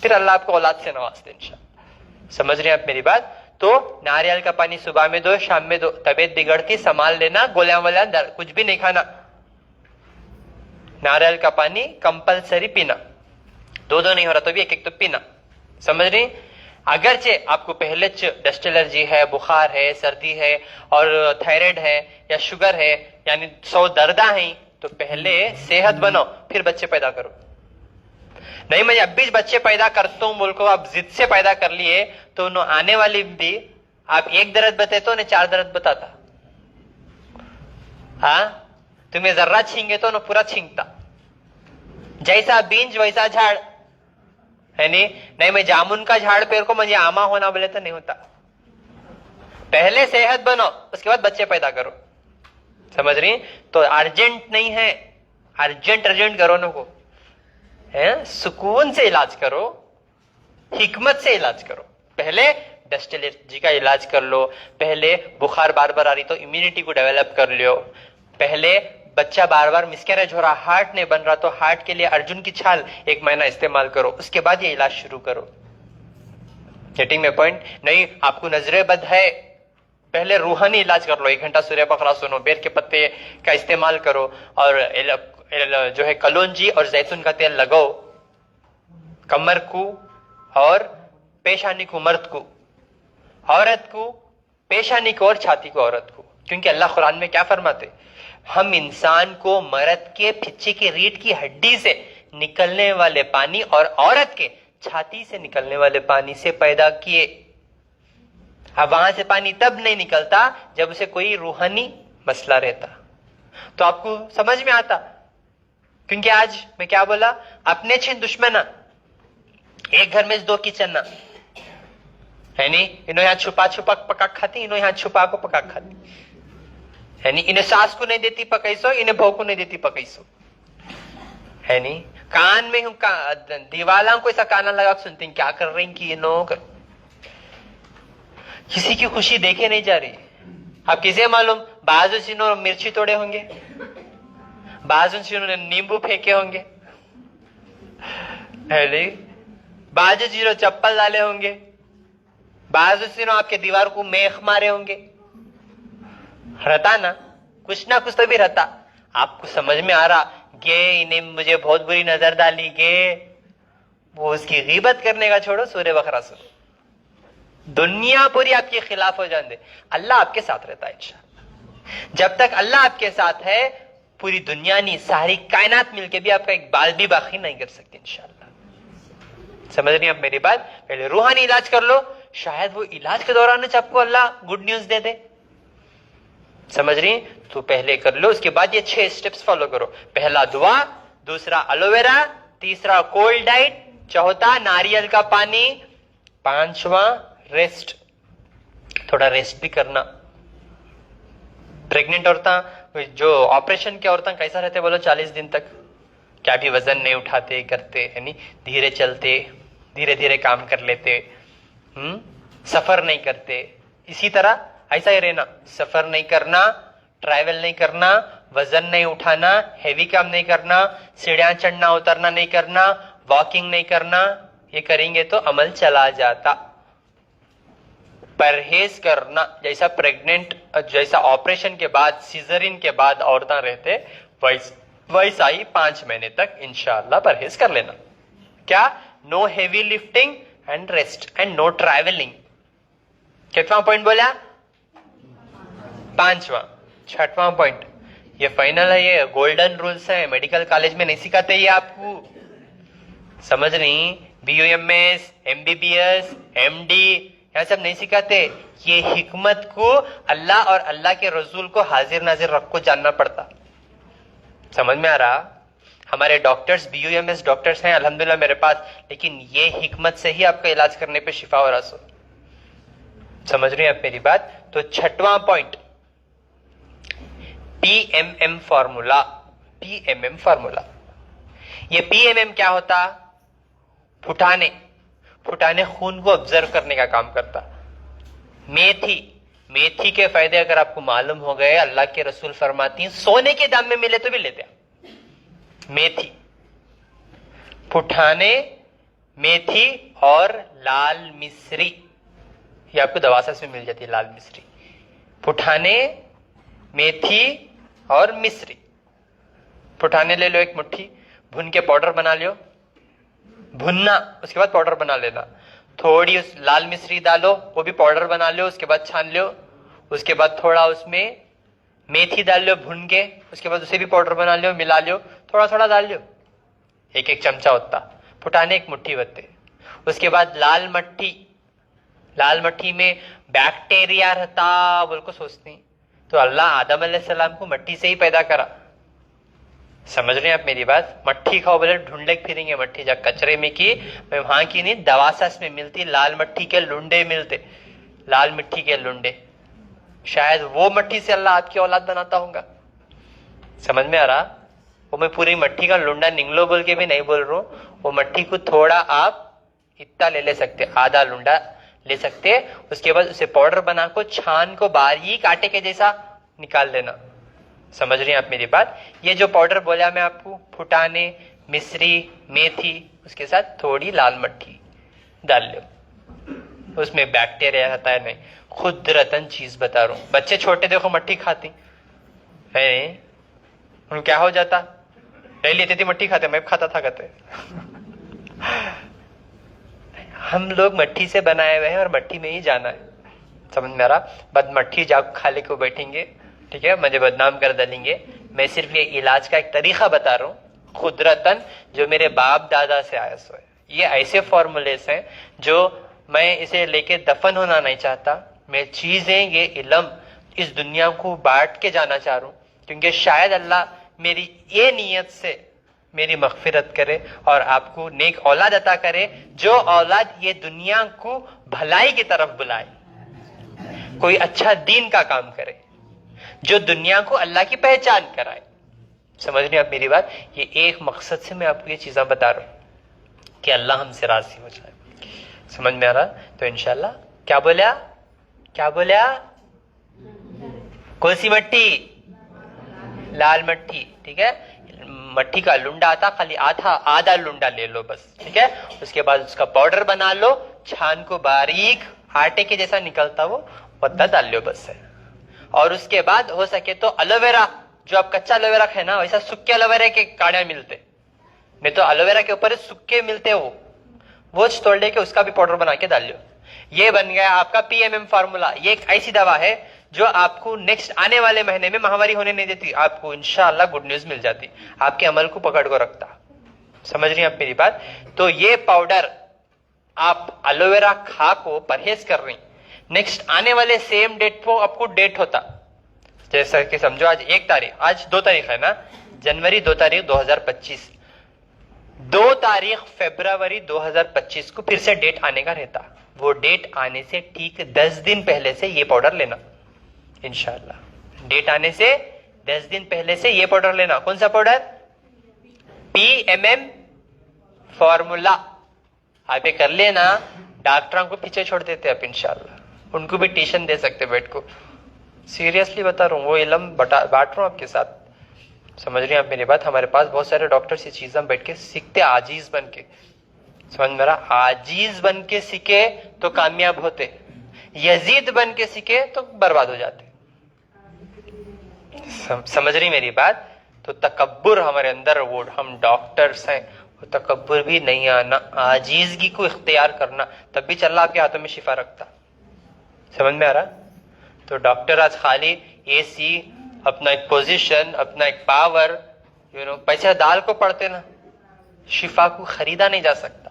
फिर अल्लाह आपको औलाद से नवाजते इंशाअल्लाह। समझ रहे हैं आप मेरी बात? तो नारियल का पानी सुबह में 2 शाम में 2। तबीयत बिगड़ती संभाल लेना, गोलियां वोलियां कुछ भी नहीं खाना, नारियल का पानी कंपलसरी पीना, 2 नहीं हो रहा तो भी एक तो पीना। समझ रही? अगरचे आपको पहले डस्ट एलर्जी है, बुखार है, सर्दी है और थायराइड है या शुगर है, यानी 100 दर्दा है, तो पहले सेहत बनो फिर बच्चे पैदा करो। नहीं मैं अब भी बच्चे पैदा करता हूं बोल को आप जिद से पैदा कर लिए, तो उन्होंने आने वाली भी आप 1 दर्द बताते तो उन्हें 4 दर्द बताता। हाँ, तुम्हें जर्रा छींगे तो उन्हें पूरा छींकता, जैसा बीज वैसा झाड़ है। नहीं मैं जामुन का झाड़ पेड़ को मुझे आमा होना बोले तो नहीं होता। पहले सेहत बनो, उसके बाद बच्चे पैदा करो। समझ रही? तो अर्जेंट नहीं है, अर्जेंट करो ना को है, सुकून से इलाज करो, हिकमत से इलाज करो। पहले डस्ट एलर्जी का इलाज कर लो, पहले बुखार बार बार आ रही तो इम्यूनिटी को डेवलप कर लो, पहले बच्चा बार बार मिसकैरेज हो रहा, हार्ट नहीं बन रहा तो हार्ट के लिए अर्जुन की छाल 1 महीना इस्तेमाल करो, उसके बाद ये इलाज शुरू करो। Getting my point? नहीं आपको नजरे बद है, पहले रूहानी इलाज कर लो, 1 घंटा सूर्य बकरा सुनो, बेर के पत्ते का इस्तेमाल करो, और जो है कलौंजी और जैतून का तेल लगाओ कमर को और पेशानी को, मर्द को, औरत को पेशानी को और छाती को औरत को। क्योंकि अल्लाह कुरान में क्या फरमाते, हम इंसान को मर्द के फिच्चे की रीढ़ की हड्डी से निकलने वाले पानी और औरत के छाती से निकलने वाले पानी से पैदा किए। अब वहां से पानी तब नहीं निकलता जब उसे कोई रूहानी मसला रहता, तो आपको समझ में आता। क्योंकि आज मैं क्या बोला, अपने छिन दुश्मना, एक घर में 2 किचन ना है नी, इन्हों यहाँ छुपा छुपा पका खाती, इन्हों यहाँ छुपा को पका खाती, है नी, इन्हें सास को नहीं देती पकैसो, इन्हें बहू को नहीं देती पकैसो, है नी। कान में दीवालों को ऐसा काना लगा सुनती क्या कर रही कि ये नो कर, किसी की खुशी देखे नहीं जा रही। अब किसे मालूम, बाजू ने मिर्ची तोड़े होंगे, बाजू ने नींबू फेंके होंगे, बाजू ने चप्पल डाले होंगे, बाजू ने आपके दीवार को मेख मारे होंगे। रहता ना कुछ तो भी रहता। आपको समझ में आ रहा गे इन्हें मुझे बहुत बुरी नजर डाली गे, वो उसकी गीबत करने का छोड़ो, सूर्य बकरा सुनो। दुनिया पूरी आपके खिलाफ हो जाने, अल्लाह आपके साथ रहता है इंशाअल्लाह। जब तक अल्लाह आपके साथ है, पूरी दुनिया नहीं, सारी कायनात मिलके भी आपका एक बाल भी बाकी नहीं कर सकती इंशाअल्लाह। समझ रही आप मेरी बात? पहले रूहानी इलाज कर लो, शायद वो इलाज के दौरान आपको अल्लाह गुड न्यूज दे दे। समझ रही? तो पहले कर लो, उसके बाद ये 6 स्टेप्स फॉलो करो। पहला दुआ, दूसरा एलोवेरा, तीसरा कोल्ड डाइट, चौथा नारियल का पानी, 5वां रेस्ट। थोड़ा रेस्ट भी करना। प्रेग्नेंट औरतें, जो ऑपरेशन की औरतें कैसा रहते बोलो 40 दिन तक, क्या भी वजन नहीं उठाते करते, यानी धीरे चलते, धीरे धीरे काम कर लेते, सफर नहीं करते। इसी तरह ऐसा ही रहना, सफर नहीं करना, ट्रैवल नहीं करना, वजन नहीं उठाना, हेवी काम नहीं करना, सीढ़ियां चढ़ना उतरना नहीं करना, वॉकिंग नहीं करना। ये करेंगे तो अमल चला जाता। परहेज करना, जैसा प्रेग्नेंट, जैसा ऑपरेशन के बाद, सीजरिन के बाद औरतें रहते, वैसा ही 5 महीने तक इंशाअल्लाह परहेज कर लेना। क्या? No heavy lifting and rest and no travelling. कितना पॉइंट बोला? 5वां। 6वां पॉइंट, ये फाइनल है, ये गोल्डन रूल्स है, मेडिकल कॉलेज में नहीं सिखाते ये आपको। समझ नहीं? BUMS, MBBS, MD यह सब नहीं सिखाते। ये हिकमत को अल्लाह और अल्लाह के रसूल को हाजिर नाजिर रख को जानना पड़ता। समझ में आ रहा? हमारे डॉक्टर्स BUMS डॉक्टर्स हैं अल्हम्दुलिल्लाह मेरे पास, लेकिन ये हिकमत से ही आपका इलाज करने पे शिफा हो रहा। समझ रहे हैं आप मेरी बात? तो 6वां point, PMM formula. PMM formula, ये PMM क्या होता? फुटाने खून को ऑब्जर्व करने का काम करता। मेथी के फायदे अगर आपको मालूम हो गए, अल्लाह के रसूल फरमाती हैं सोने के दाम में मिले तो भी लेते हैं। मेथी, फुटाने, मेथी और लाल मिश्री, ये आपको दवासास में मिल जाती है लाल मिश्री। फुटाने, मेथी और मिश्री। फुटाने ले लो 1 मुट्ठी, भुन के पाउडर बना लियो, भुनना, उसके बाद पाउडर बना लेना। थोड़ी उस लाल मिश्री डालो, वो भी पाउडर बना लो, उसके बाद छान लो। उसके बाद थोड़ा उसमें मेथी डाल लो भुन के, उसके बाद उसे भी पाउडर बना लो, मिला लो, थोड़ा थोड़ा डाल लो, 1-1 चमचा होता। फुटाने 1 मुट्ठी बत्ते। उसके बाद लाल मट्टी में बैक्टीरिया रहता बोल को सोचते, तो अल्लाह आदम अलैहिस्सलाम को मट्टी से ही पैदा करा। समझ रहे हैं आप मेरी बात? मट्टी खाओ बोले ढूंढे फिरेंगे मट्टी, जब कचरे में की, मैं वहां की नहीं, दवासास में मिलती लाल मट्टी के लुंडे मिलते, लाल मिट्टी के लुंडे। शायद वो मट्टी से अल्लाह आपकी औलाद बनाता होगा। समझ में आ रहा? वो मैं पूरी मट्टी का लुंडा निंगलो बोल के भी नहीं बोल रहा हूं। वो मट्टी को थोड़ा आप इतना ले सकते, आधा लुंडा ले सकते, उसके बाद उसे पाउडर बना को छान को बारीक आटे के जैसा निकाल लेना। समझ रही हैं आप मेरी बात? ये जो पाउडर बोला मैं आपको, फुटाने, मिश्री, मेथी, उसके साथ थोड़ी लाल मट्टी डाल लो। उसमें बैक्टीरिया रहता है नहीं, खुदरतन चीज बता रहा हूं। बच्चे छोटे देखो मट्टी खाती है, उन क्या हो जाता? ले लेती थी मट्टी खाते, मैं खाता था कहते। हम लोग मट्टी से बनाए हुए हैं और मट्टी में ही जाना है। समझ में आ रहा? बद मट्टी जाग खाले को बैठेंगे, ठीक है, मुझे बदनाम कर डालेंगे। मैं सिर्फ ये इलाज का एक तरीका बता रहा हूँ, खुदरतन जो मेरे बाप दादा से आया सो है। ये ऐसे फॉर्मूलेस हैं जो मैं इसे लेके दफन होना नहीं चाहता। मैं चीजें, ये इल्म इस दुनिया को बांट के जाना चाह रहा हूँ, क्योंकि शायद अल्लाह मेरी ये नीयत से मेरी मगफिरत करे और आपको नेक औलाद अता करे, जो औलाद ये दुनिया को भलाई की तरफ बुलाए, कोई अच्छा दीन का काम करे, जो दुनिया को अल्लाह की पहचान कराए। समझ रहे हैं आप मेरी बात? ये एक मकसद से मैं आपको ये चीजें बता रहा हूं कि अल्लाह हमसे राजी हो जाए। समझ में आ रहा? तो इंशाल्लाह क्या बोला? क्या बोला? कौन सी मट्टी? लाल मट्टी, ठीक है। मट्टी का लुंडा आता, खाली आधा लुंडा ले लो बस, ठीक है। उसके बाद उसका पाउडर बना लो, छान को बारीक आटे के जैसा निकलता वो पत्ता डाल लो बस है। और उसके बाद हो सके तो एलोवेरा, जो आप कच्चा एलोवेरा खाए ना, वैसा सूखे एलोवेरा के काढ़े मिलते, नहीं तो एलोवेरा के ऊपर सूखे मिलते वो तोड़ लेके उसका भी पाउडर बना के डाल लो। ये बन गया आपका पीएमएम फार्मूला। ये एक ऐसी दवा है जो आपको नेक्स्ट आने वाले महीने में महामारी होने नहीं देती, आपको इंशाअल्लाह गुड न्यूज मिल जाती, आपके अमल को पकड़ को रखता। समझ रही हैं आप मेरी बात? तो ये पाउडर आप एलोवेरा खा को परहेज कर रही, नेक्स्ट आने वाले सेम डेट को आपको डेट होता, जैसा कि समझो आज 1 तारीख, आज 2 तारीख है ना, जनवरी 2 तारीख 2025, 2 तारीख फरवरी 2025 को फिर से डेट आने का रहता। वो डेट आने से ठीक 10 दिन पहले से ये पाउडर लेना इंशाअल्लाह। डेट आने से 10 दिन पहले से ये पाउडर लेना। कौन सा पाउडर? PMM formula. आप ये कर लेना, डॉक्टरों को पीछे छोड़ देते आप इंशाअल्लाह, उनको भी ट्यूशन दे सकते बेट को। सीरियसली बता रहा हूँ, वो इल्म बांट रहा हूँ आपके साथ। समझ रही हैं आप मेरी बात? हमारे पास बहुत सारे डॉक्टर्स ये चीजें बैठ के सीखते, आजीज बन के। समझ मेरा? आजीज बन के सीखे तो कामयाब होते, यजीद बन के सीखे तो बर्बाद हो जाते। समझ रही मेरी बात? तो तकब्बुर हमारे अंदर, वो हम डॉक्टर्स हैं, वो तकब्बुर भी नहीं आना, आजीजगी को इख्तियार करना, तब भी अल्लाह आपके हाथों में शिफा रखता। समझ में आ रहा? तो डॉक्टर आज खाली एसी, अपना एक पोजीशन, अपना एक पावर, पैसा डाल को पड़ते ना, शिफा को खरीदा नहीं जा सकता।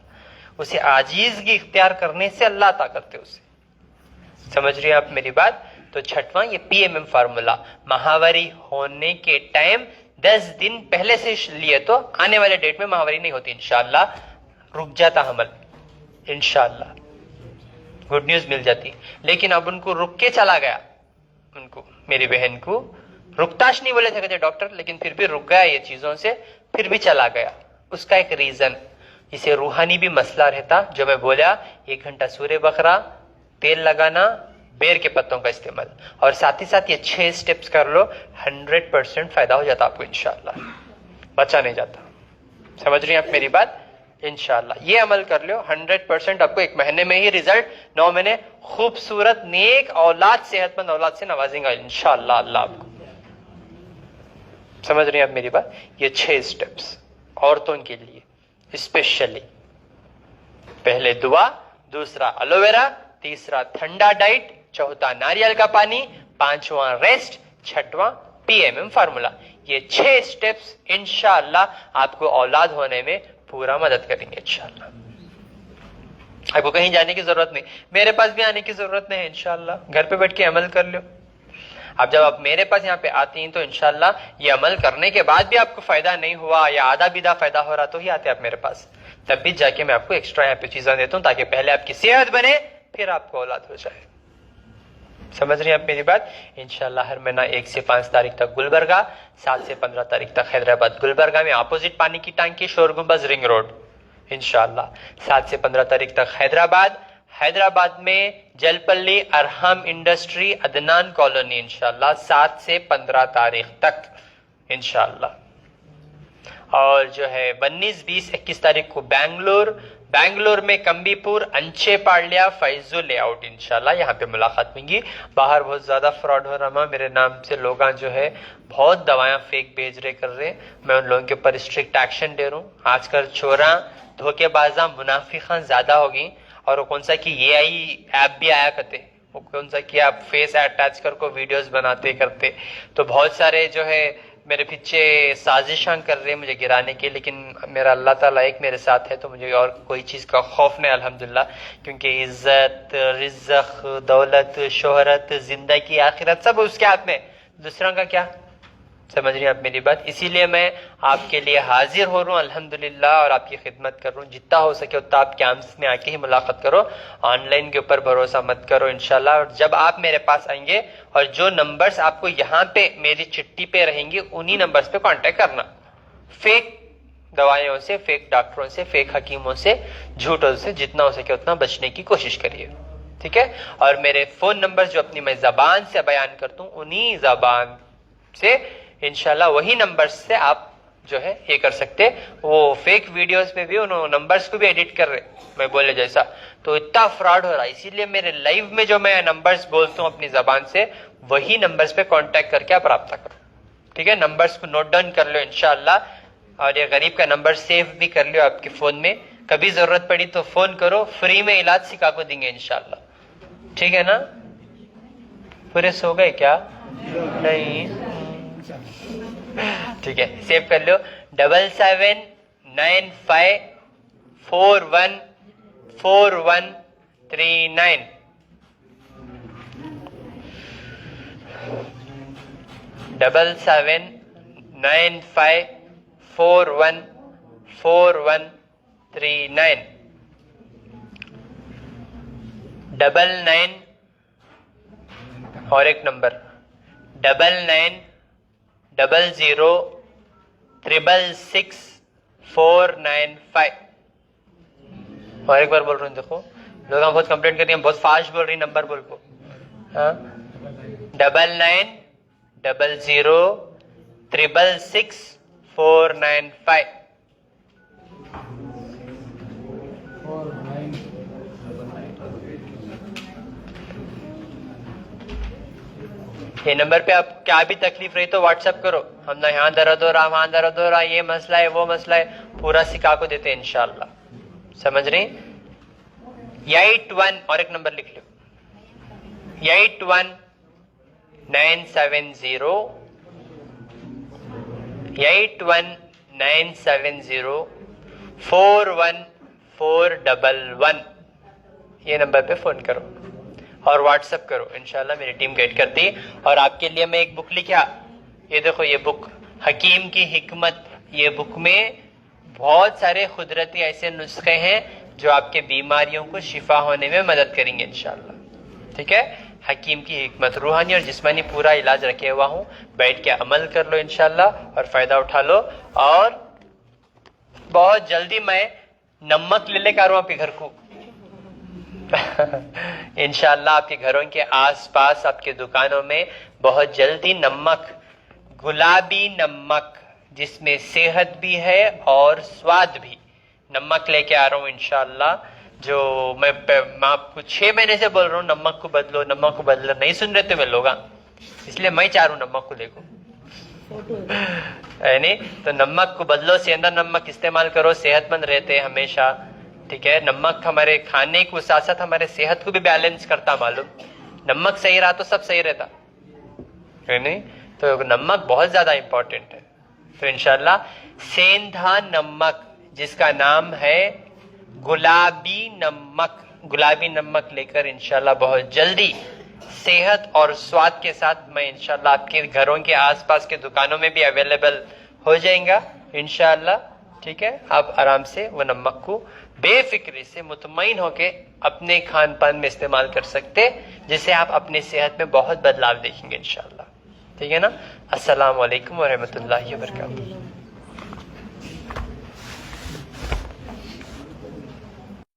उसे आजीजगी इख्तियार करने से अल्लाह अता करते उसे। समझ रही हैं आप मेरी बात? तो छठवां ये पीएमएम फार्मूला, महावारी होने के टाइम 10 दिन पहले से लिए तो आने वाले डेट में महावारी नहीं होती इंशाअल्लाह, रुक जाता हमल इंशाअल्लाह, गुड न्यूज मिल जाती। लेकिन अब उनको रुक के चला गया, उनको, मेरी बहन को रुकताश नहीं बोले थे डॉक्टर, लेकिन फिर भी रुक गया ये चीजों से, फिर भी चला गया। उसका एक रीजन, इसे रूहानी भी मसला रहता, जो मैं बोला 1 घंटा सूर्य बकरा, तेल लगाना, बेर के पत्तों का इस्तेमाल, और साथ ही साथ ये 6 स्टेप्स कर लो, 100% फायदा हो जाता आपको इंशाअल्लाह, बचा नहीं जाता। समझ रही हैं आप मेरी बात? इंशाअल्लाह ये अमल कर लो, 100% आपको 1 महीने में ही रिजल्ट, 9 महीने खूबसूरत नेक औलाद, सेहतमंद औलाद से नवाजेंगे इंशाअल्लाह अल्लाह आपको। समझ रही हैं आप मेरी बात? ये 6 स्टेप्स औरतों के लिए स्पेशली। पहले दुआ, दूसरा एलोवेरा, तीसरा ठंडा डाइट, चौथा नारियल का पानी, 5वां रेस्ट, 6वां पीएमएम फार्मूला। ये 6 स्टेप्स इंशाअल्लाह आपको औलाद होने में पूरा मदद करेंगे इंशाअल्लाह। आपको कहीं जाने की जरूरत नहीं, मेरे पास भी आने की जरूरत नहीं है इंशाअल्लाह, घर पे बैठ के अमल कर लो। अब जब आप मेरे पास यहाँ पे आती हैं तो इंशाअल्लाह ये अमल करने के बाद भी आपको फायदा नहीं हुआ या आधा बीधा फायदा हो रहा तो ही आते आप मेरे पास, तब भी जाके मैं आपको एक्स्ट्रा यहाँ पे चीजें देता हूँ, ताकि पहले आपकी सेहत बने फिर आपको औलाद हो जाए। समझ रही हैं आप मेरी बात? इंशाअल्लाह हर महीना 1 से 5 तारीख तक गुलबर्गा, 7 से 15 तारीख तक हैदराबाद। गुलबर्गा में अपोजिट पानी की टांकी, शोर गुंबज, रिंग रोड इंशाअल्लाह। 7 से 15 तारीख तक हैदराबाद। हैदराबाद में जलपल्ली अरहम इंडस्ट्री, अदनान कॉलोनी इंशाअल्लाह 7 से 15 तारीख तक इंशाअल्लाह। और जो है 19, 20, 21 तारीख को बैंगलोर में कंबीपुर, अंचे पाड़लिया, फैजुल लेआउट इंशाल्लाह यहाँ पे मुलाकात होंगी। बाहर बहुत ज्यादा फ्रॉड हो रहा, मेरे नाम से लोग जो है बहुत दवाएं फेक भेज रहे कर रहे, मैं उन लोगों के ऊपर स्ट्रिक्ट एक्शन दे रहा हूँ। आजकल चोरा, धोखेबाजा, मुनाफिका ज्यादा होगी। और वो कौन सा कि ये आई ऐप भी आया करते, वो कौन सा कि आप फेस अटैच कर वीडियोस बनाते करते, तो बहुत सारे जो है मेरे पीछे साजिशां कर रहे हैं मुझे गिराने की। लेकिन मेरा अल्लाह ताला एक मेरे साथ है, तो मुझे और कोई चीज का खौफ नहीं अल्हम्दुलिल्लाह, क्योंकि इज्जत, रिज़्क़, दौलत, शोहरत, जिंदगी, आखिरत सब उसके हाथ में, दूसरा का क्या। समझ रही हैं आप मेरी बात? इसीलिए मैं आपके लिए हाजिर हो रहा हूँ अल्हम्दुलिल्लाह, और आपकी खिदमत कर रहा हूँ। जितना हो सके उतना आप कैंप्स में आके ही मुलाकात करो, ऑनलाइन के ऊपर भरोसा मत करो इंशाल्लाह। और जब आप मेरे पास आएंगे और जो नंबर्स आपको यहाँ पे मेरी चिट्ठी पे रहेंगे, उन्हीं नंबर्स पे कांटेक्ट करना। फेक दवाइयों से, फेक डॉक्टरों से, फेक हकीमों से, झूठों से जितना हो सके उतना बचने की कोशिश करिए। ठीक है। और मेरे फोन नंबर जो अपनी मैं जबान से बयान करता हूँ, उन्हीं जबान से इंशाल्लाह वही नंबर्स से आप जो है ये कर सकते। वो फेक वीडियोस में भी उन नंबर्स को भी एडिट कर रहे, मैं बोले जैसा, तो इतना फ्रॉड हो रहा है। इसीलिए मेरे लाइव में जो मैं नंबर्स बोलता हूँ अपनी जबान से, वही नंबर्स पे कांटेक्ट करके आप राब्ता करो, ठीक है। नंबर्स को नोट डाउन कर लो इंशाल्लाह, और ये गरीब का नंबर सेव भी कर लो आपके फोन में। कभी जरूरत पड़ी तो फोन करो, फ्री में इलाज सिखा को देंगे इंशाल्लाह, ठीक है ना। पूरे सो गए क्या? नहीं, ठीक है, सेव कर लो। 7795414139 7795414139 99 और एक नंबर 9900666495। और एक बार बोल रहा हूँ, देखो लोग बहुत कंप्लेंट कर रही हैं, बहुत फास्ट बोल रही नंबर बोल को। 9900666495। ये नंबर पे आप क्या भी तकलीफ रही तो व्हाट्सएप करो। हम ना यहाँ दर्द हो रहा, वहां दर्द हो रहा, ये मसला है, वो मसला है, पूरा सिखा को देते हैं इंशाल्लाह, समझ रही। 81 और एक नंबर लिख लो, 81970 ये नंबर पे फोन करो और व्हाट्सएप करो, इंशाल्लाह मेरी टीम गाइड करती है। और आपके लिए मैं एक बुक लिखा, ये देखो, ये बुक हकीम की हिकमत। ये बुक में बहुत सारे कुदरती ऐसे नुस्खे हैं जो आपके बीमारियों को शिफा होने में मदद करेंगे इंशाल्लाह, ठीक है। हकीम की हिकमत, रूहानी और जिस्मानी पूरा इलाज रखे हुआ हूँ, बैठ के अमल कर लो इंशाल्लाह और फायदा उठा लो। और बहुत जल्दी मैं नमक ले लेकर आ रहा हूँ आपके घर को इंशाल्लाह। आपके घरों के आसपास, आपके दुकानों में बहुत जल्दी नमक, गुलाबी नमक जिसमें सेहत भी है और स्वाद भी, नमक लेके आ रहा हूँ इंशाल्लाह। जो मैं आपको 6 महीने से बोल रहा हूँ नमक को बदलो, नमक को बदलो, नहीं सुन रहे थे मैं लोग, इसलिए मैं चाह रहा हूँ नमक को देखो है नहीं। तो नमक को बदलो, सेंधा नमक इस्तेमाल करो, सेहतमंद रहते हैं हमेशा, ठीक है। नमक हमारे खाने को साथ साथ हमारे सेहत को भी बैलेंस करता, मालूम। नमक सही रहा तो सब सही रहता है नहीं। तो नमक बहुत ज्यादा इंपॉर्टेंट है। तो इंशाल्लाह सेंधा नमक जिसका नाम है गुलाबी नमक, गुलाबी नमक लेकर इंशाल्लाह बहुत जल्दी सेहत और स्वाद के साथ मैं इंशाल्लाह आपके घरों के आसपास के दुकानों में भी अवेलेबल हो जाएगा इंशाल्लाह, ठीक है। आप आराम से वो नमक को बेफिक्री से मुतमईन होके अपने खान पान में इस्तेमाल कर सकते, जिससे आप अपने सेहत में बहुत बदलाव देखेंगे इंशाल्लाह, ठीक है ना। अस्सलाम वालेकुम व रहमतुल्लाहि व बरकातुहू।